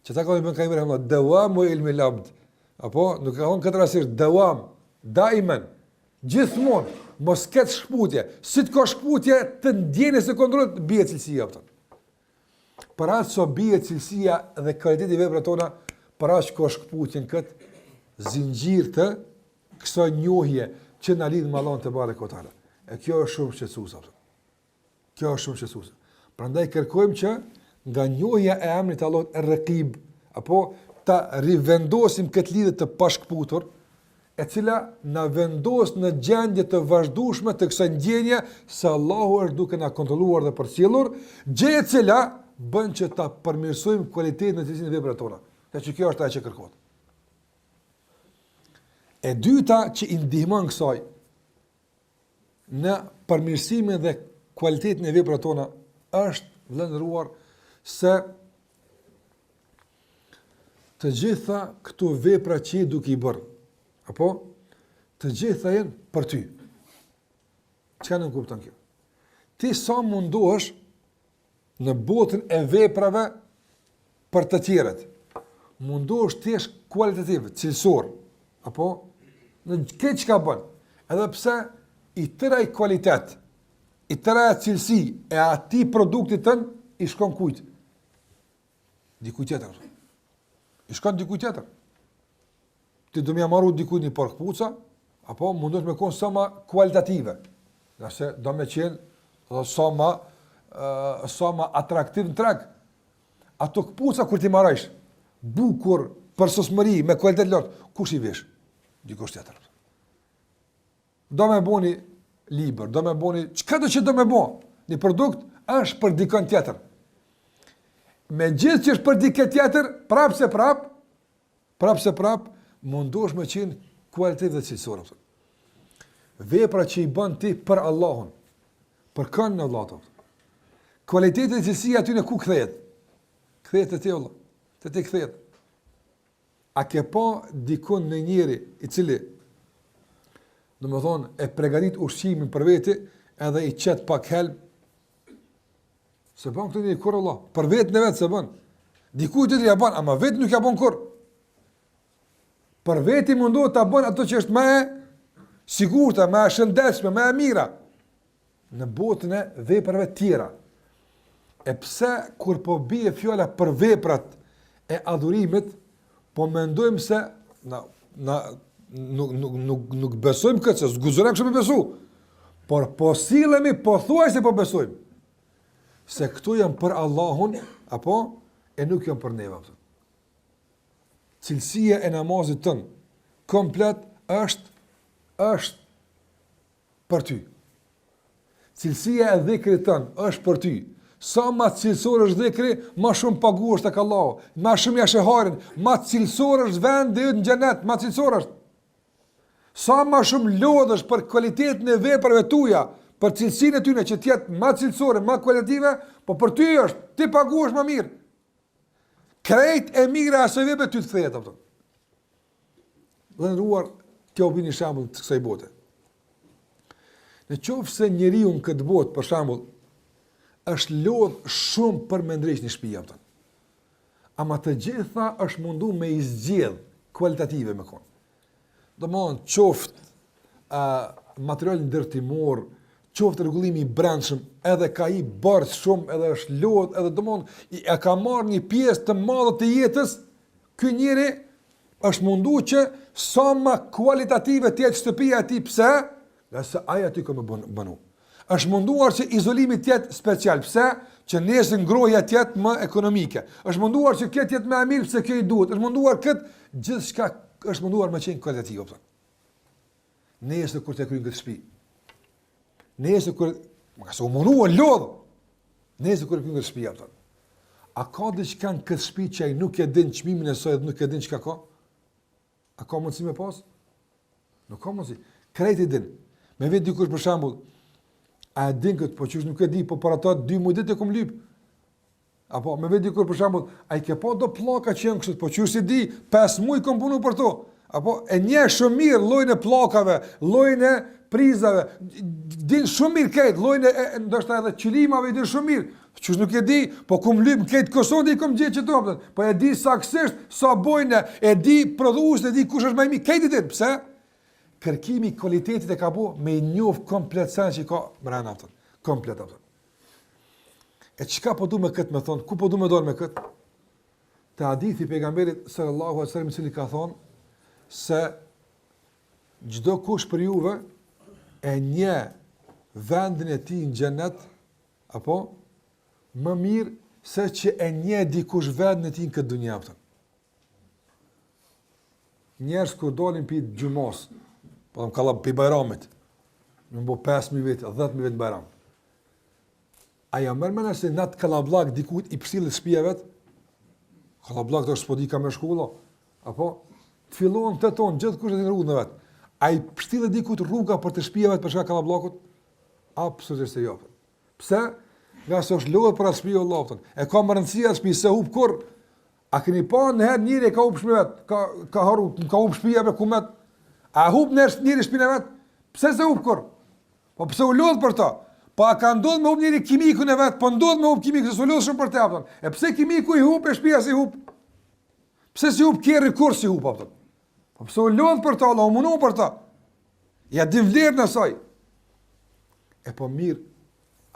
Që ta kanë bënë Allah, dawamu ilmi labd. Apo nuk ka thonë këtë rastisht dawam, daiman, gjithmonë, mos ketë shkputje. Si të ka shkputje të ndjenjes së kontrollit bie cilësia atë. Për atë so bie cilësia dhe kualiteti i veprave tona, për atë ka shkputjen këtë zinxhir të kësaj njohje që na lidh me Allahun te barekutaala. E kjo është shumë shqetësuese. Kjo është shumë shqetësuese. Prandaj kërkojmë që nga njohja e emrit të Allahut Er-Raqib, apo ta rivendosim këtë lidhje të pashkputur, e cila na vendos në gjendje të vazhdueshme të kësaj ndjenje se Allahu është duke na kontrolluar dhe përcjellur, gjë e cila bën që ta përmirësojmë cilësinë e veprave tona. Që kjo është ajo që kërkohet. E dyta që i ndihmon kësaj në përmirësimin dhe cilësinë e veprave tona është vlerëruar se të gjitha këto vepra që je duke i bërë, apo të gjitha janë për ty. Çka nuk kupton kjo? Ti sa mundohesh në botën e veprave për të tjerët. Mundohesh të jesh kualitativ, cilësor, apo në këtë çka bën. Edhe pse i tëra i kualitet, i tëra cilësi e atij produktit tën i shkon kujt? Dikujt tjetër. I shkon dikujt tjetër. Ti do më marrë dikujt një pork puca, apo mundosh me kon sa më kualitative. Nëse do më qenë sa më atraktiv në treg. Ato kpuca kur ti marrësh bukur për sosmëri me kualitet lart, kush i vesh? Dikush tjetër. Do më bëni libër, do më bëni çka do që do më bë. Një produkt është për dikon tjetër. Me gjithë që është për dikë tjetër, prap, mundosh me qenë kualitativ dhe cilësor. Vepra që i bën ti për Allahun, për kënd në Allahut. Kualiteti dhe cilësia aty në ku kthehet? Kthehet te Allah, te ti kthehet. A ke pa dikon në njëri i cili, domethënë, e përgatit ushqimin për veti, edhe i qet pak helm? Se bën këtë një kur Allah, për vetë në vetë se bën. Dikujt tjetër ja bën, ama vetë nuk ja bën kur. Për veti mundohet ta bën ato që është më e sigurta, më e shëndetshme, më e mira në botën e veprave të tjera. E pse kur po bie fjala për veprat e adhurimit, po mendojmë se nuk besojmë këtë, se zguzojmë kështu me besu. Por po sillemi pothuajse po besojmë. Se këtu janë për Allahun, apo e nuk janë për neve. Cilësia e namazit tënë, komplet është për ty. Cilësia e dhikrit tënë, është për ty. Sa ma cilësor është dhikri, ma shumë pagu është tek Allahu, ma shumë jashtë harin, ma cilësor është vendi në xhenet, ma cilësor është. Sa ma shumë lodhësh për cilësinë e veprave tuaja, për cilësinë e tyre që të jetë më cilësore, më kualitative, po për ty është, ti paguash më mirë. Krejt e mira asaj vepre ty të kthehet ato. Vëndruar, kjo vini shembull të kësaj bote. Në qoftë se njeriu në këtë botë, për shembull, është lodh shumë për me ndreq një shtëpi ato. Ama të gjitha është mundu me i zgjedh kualitative me kon. Domthon, qoftë material ndërtimor, qoftë rregullimi i brendshëm, edhe ka i bardh shumë, edhe është lodh, edhe domthon e ka marrë një pjesë të madhe të jetës, ky njeri është mundu që sa më kualitative të jetë shtëpia e tij. Pse? Nëse ai aty ka më banu. Është munduar që izolimi të jetë special. Pse? Që nesër ngrohja të jetë më ekonomike. Është munduar që këtë jetë më e mirë pse kjo i duhet. Është munduar këtë gjithçka është munduar më qenë kualitativ. Nesër kur të kryen këtë shtëpi. Nesër kur Më ka se u munua lodh. Nëse kur këngë shtëpia atë. A ka diçka në këtë shtëpi që ai nuk e din çmimin e saj dhe nuk e din çka ka? A ka mundësi me pas? Nuk ka mundësi. Krejt i din. Me vetë dikush për shembull, a e din këtë, po qysh nuk e di, po për ata 2 muaj ditë e kom lyp. Apo me vetë dikush për shembull, ai ke pa do pllaka që janë kështu, po qysh si di, 5 muaj kom punu për to. Apo e njeh shumë mirë llojin e pllakave, llojin e prizave, din shumë mirë këtë, llojin e ndoshta edhe qylimave din shumë mirë. Qysh nuk e di, po kum lyp këtë Kosovë i kom gjetë çdo. Po e di saktësisht sa bojnë, e di prodhuesin, e di kush është më i mirë. Këtë din, pse? Kërkimi i kualitetit e ka bu me i njoft komplet sen që i ka mrena aftën. Komplet aftën. E qka po du me këtë me thonë? Ku po du me dorë me këtë? Të hadithi pejgamberit sallallahu alaihi wasallam i cili ka thonë se çdo kush për juve e një vendin e tij në xhenet apo më mirë se që e një dikush vendin e tij në këtë dunjë aftën. Njerëz kur dolin pi gjumos, po më kalla pi bajramit, më bo 5.000 vete, 10.000 vete në bajram. Aja mërmena se natë kalablak dikujt i përsillit shtëpia vet, kalablak të është s'po di ka me shkolla, apo të fillohen të tonë, gjithë kush e din rrugën e vet. A i përsillit dikujt rruga për të shtëpia vet për shkak kalablakut? Absolutisht jo. Pse? Nga se është lodhur për shtëpi Allahut. E ka më rëndësia shtëpi se hub kur. A keni pa në herë njëri ka hub shtëpi vet, ka harru, ka hub shtëpia me kumet. A hub njëri shtëpinë vet? Pse se hub kur? Po pse u lodh për ta? Po a ka ndodhur me hub njëri kimikun e vet, po ndodh me hub kimikun, se u lodh shumë për të aftën. E pse kimiku i hub e shtëpia si hub? Pse si hub kerri kur si hub aftën? Po pse u lodh për ta, u mundu për ta? Ja di vlerën e saj. E po mirë,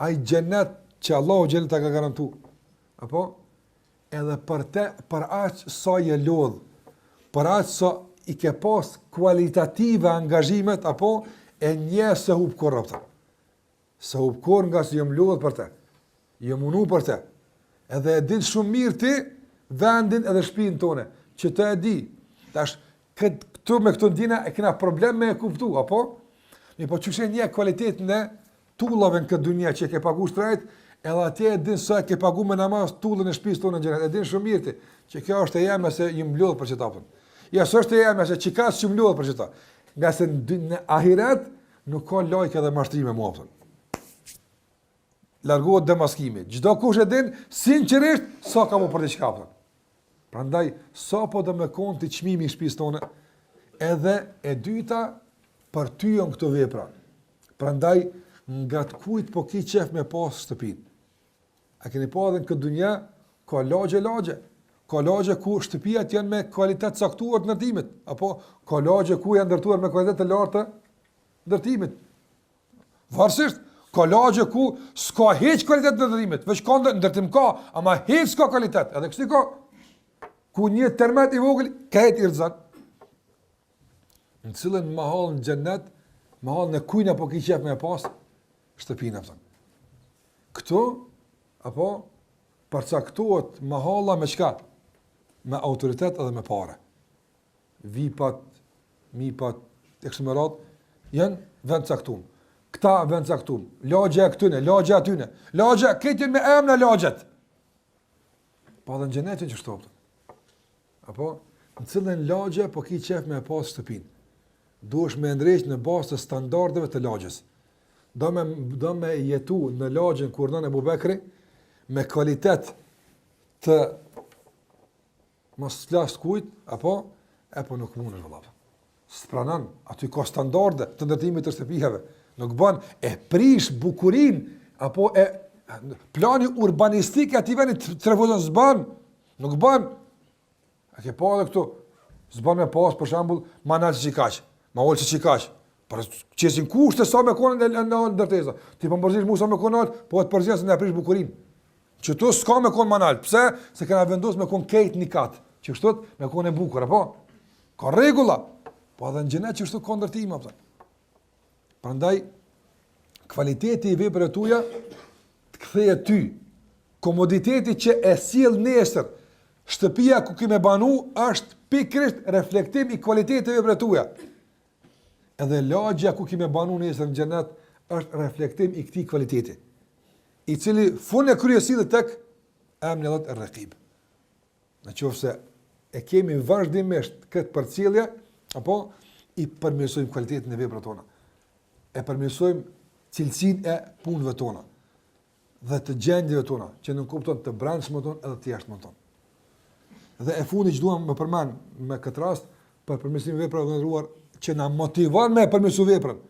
ai xhenet që Allahu xhenet ta ka garantu. Apo edhe për te, për aq sa je lodh, për aq sa i ke pas kualitative angazhimet, apo e një se hub korrupta. Se hub korr nga se jëm lodh për te, jëm unu për te, edhe e din shumë mirë ti vendin edhe shtëpinë tone, që të e di, tash këtu me këto ndjena e kena problem me e kuptu, apo? Mi po qëshe një kvalitet në tullave në këtë dunja që e ke pagu shtrajt, edhe atje e din sa e ke pagu me namaz tullën e shtëpisë tonë në gjenet, e din shumë mirë ti, që kjo është e jeme se jëm lodh për qëta pënë. Ja, së është e jeme se që ka së që më lodh për qëta. Nga se në ahiret nuk ka lajke dhe mashtrime mua pënë. Largohet demaskimi. Gjdo kush e din, sinqerisht, sa ka mu për të qka pënë. Prandaj, sa po dhe me konë të qmimi i shtëpisë tonë, edhe e dyta për ty janë këto vepra. Prandaj, nga të kujt po ki qef me pas shtëpin. A keni pa edhe në këtë dunja, ka lagje. Ka lagje ku shtëpijat janë me kualitet caktuar të ndërtimit, apo ka lagje ku janë ndërtuar me kualitet të lartë të ndërtimit. Varsisht, ka lagje ku s'ka heq kualitet të ndërtimit, veç ka ndërtim ka, ama heq s'ka kualitet, edhe kështu ka, ku një termet i vogël, këtë i rëzan. Në cilën mahal në gjennet, mahal në kujna po ki qef me pas, shtëpina pëtën. Këto, apo, përcaktohet mahalla me qka? Me autoritet edhe me pare. Vipat, mipat, eksumerat, janë vend caktum. Këta vend caktum. Lagja e këtyne, lagja atyne. Lagja, këtë me emna lagjet. Pa dhe në gjennetin që shtoptën. Apo, në cilën lagja po ki qef me pas shtëpin. Duhesh me ndreq në bazë të standardeve të lagjes. Do me jetu në lagjën kur nën Ebu Bekri me kvalitet të mos flas kujt, apo nuk mundesh vëllai. S'pranon, aty ka standarde të ndërtimit të shtëpive. Nuk bën e prish bukurinë apo e plani urbanistik aty vjen të revozon s'bën. Nuk bën. A ke pa edhe këtu? S'bën me pas për shembull manal çikaq. Ma olë që qikash, për qesin kushte sa me konë në ndërteza. Ti për më përzish mu sa me konë alë, po e të përzish në e prish bukurin. Që tu s'ka me konë manalë. Pse? Se këna vendos me konë kejt një katë. Që kështot me konë e bukur, apo? Ka regula. Po edhe në gjenet që kështu ka ndërtima. Prandaj, kvaliteti i vepre tuja të ktheje ty. Komoditeti që e sjell nesër, shtëpia ku kime banu, është pikrisht reflektim i kvaliteti i vepre tuja. Edhe lagja ku kime banu nesër në gjenet, është reflektim i këtij kvaliteti, i cili fund e kryesi dhe tek emri Allahut Er-Raqib. Në qoftë se e kemi vazhdimisht këtë përcjellje, apo i përmirësojmë cilësinë e veprave tona, e përmirësojmë cilësinë e punëve tona dhe të gjendjeve tona, që nuk kupton të brendshme tonë edhe të jashtme tonë. Dhe e fundi që duam më përmend me këtë rast për përmirësimin e veprave të ndëruar që na motivon me përmirësu veprën,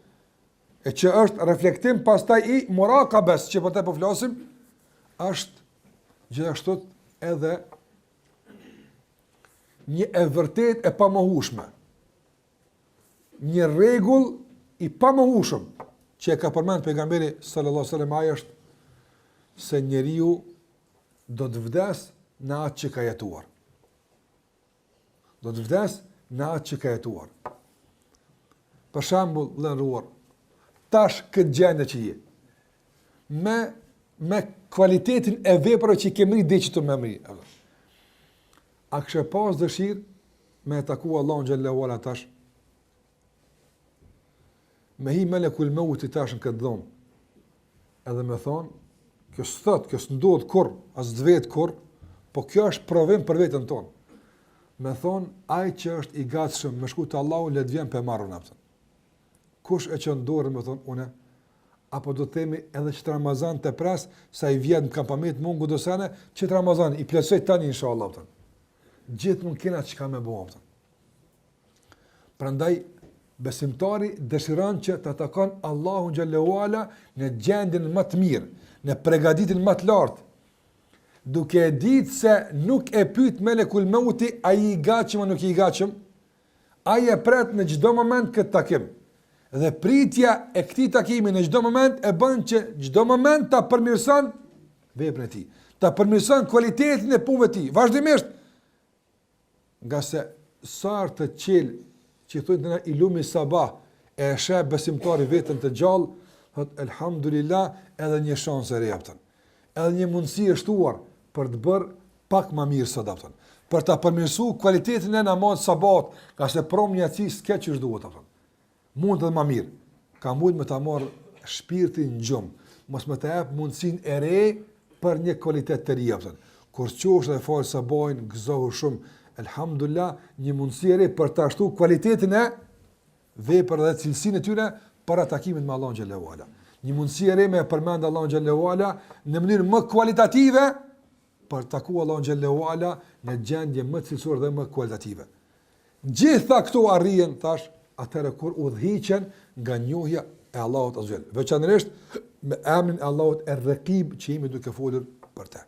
e që është reflektim pastaj i murakabes që po të po flasim, është gjithashtu edhe një e vërtet e pamohueshme, një rregull i pamohueshëm që e ka përmend pejgamberi sallallahu alajhi wasallam, ai është se njeriu do të vdes në atë që ka jetuar. Do të vdes në atë që ka jetuar. Për shembull, vëllezër, tash këtë gjendje që je, me kvalitetin e veprave që kemi diçka të më mirë. A kështë pas dëshirë me taku Allahun xhallahu ala tash? Me hi melekul mauti tash në këtë dhomë, edhe me thonë, kjo s'thot, kjo s'ndodh kur, as t'vet kur, po kjo është provim për veten tonë. Me thonë, ai që është i gatshëm me shku te Allahu, le të vjen pe marrën atë. Kush e çon dorën, me thonë, une, apo do të themi edhe që Ramazan të pres, sa i vjen në kampament mungu dosane, që Ramazan i plotësoj tani inshallah. Gjithmonë kena çka me bëu. Prandaj besimtari dëshiron që të takon Allahun xhallahu ala në gjendjen më të mirë, në përgatitjen më të lartë, duke e ditë se nuk e pyet melekul mauti a i gatshëm apo nuk i gatshëm, ai e pret në çdo moment këtë takim. Dhe pritja e këtij takimi në çdo moment e bën që çdo moment ta përmirëson veprën e tij, ta përmirëson cilësinë e punëve të tij. Vazhdimisht, nga se sa të qelë që thonë në ilumi sabah e sheh besimtari veten të gjallë, thot elhamdulillah, edhe një shans e reptën, edhe një mundësi e shtuar për të bërë pak më mirë sot aftën, për ta përmirësuar cilësinë e namazit sabat, ka se prom një aci s'ke që duhet aftën. Mund të dhe më mirë, ka mund me ta marr shpirtin në gjumë, mos me të jap mundësinë e re për një cilësi të ri aftën. Kur qosh dhe fal sabajin, gëzohu shumë, elhamdulillah, një mundësi e re për të ashtu cilësinë e veprave dhe cilësinë e tyre para takimit me Allahun xhallahu ala. Një mundësi e re me përmend Allahun xhallahu ala në mënyrë më kualitative për taku Allahun xhallahu ala në gjendje më cilësore dhe më kualitative. Gjitha këto arrihen tash atëherë kur udhhiqen nga njohja e Allahut azza wajel. Veçanërisht me emrin e Allahut Er-Raqib që jemi duke folur për të.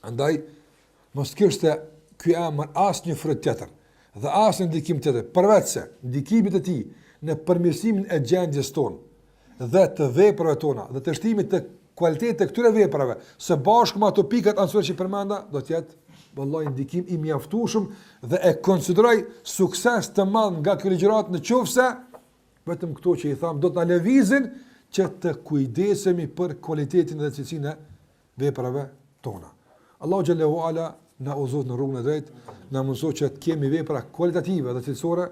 Andaj mos kishte ky emër asnjë fryt tjetër dhe asnjë ndikim tjetër, përveç se ndikimit e tij në përmirësimin e gjendjes tonë dhe të veprave tona dhe të shtimit të cilëtetit të këtyre veprave, së bashku me ato pikat anësore që përmenda, do të jetë vallahi ndikim i mjaftueshëm dhe e konsideroj sukses të madh nga ky ligjërat në qofse vetëm këto që i tham do të na lëvizin që të kujdesemi për cilëtetin dhe cilësinë e veprave tona. Allahu xhallahu ala na uzot në rrugën e drejtë, na mëson që të kemi vepra kualitative dhe cilësore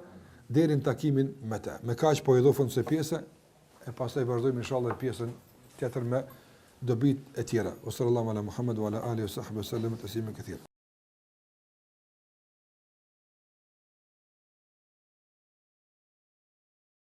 deri në takimin me të. Me kaq po i do fund se pjesë e pastaj vazhdojmë inshallah pjesën tjetër me dobit e tjera. Sallallahu ala Muhammed wa ala alihi wa sahbihi sallam taslima kathira.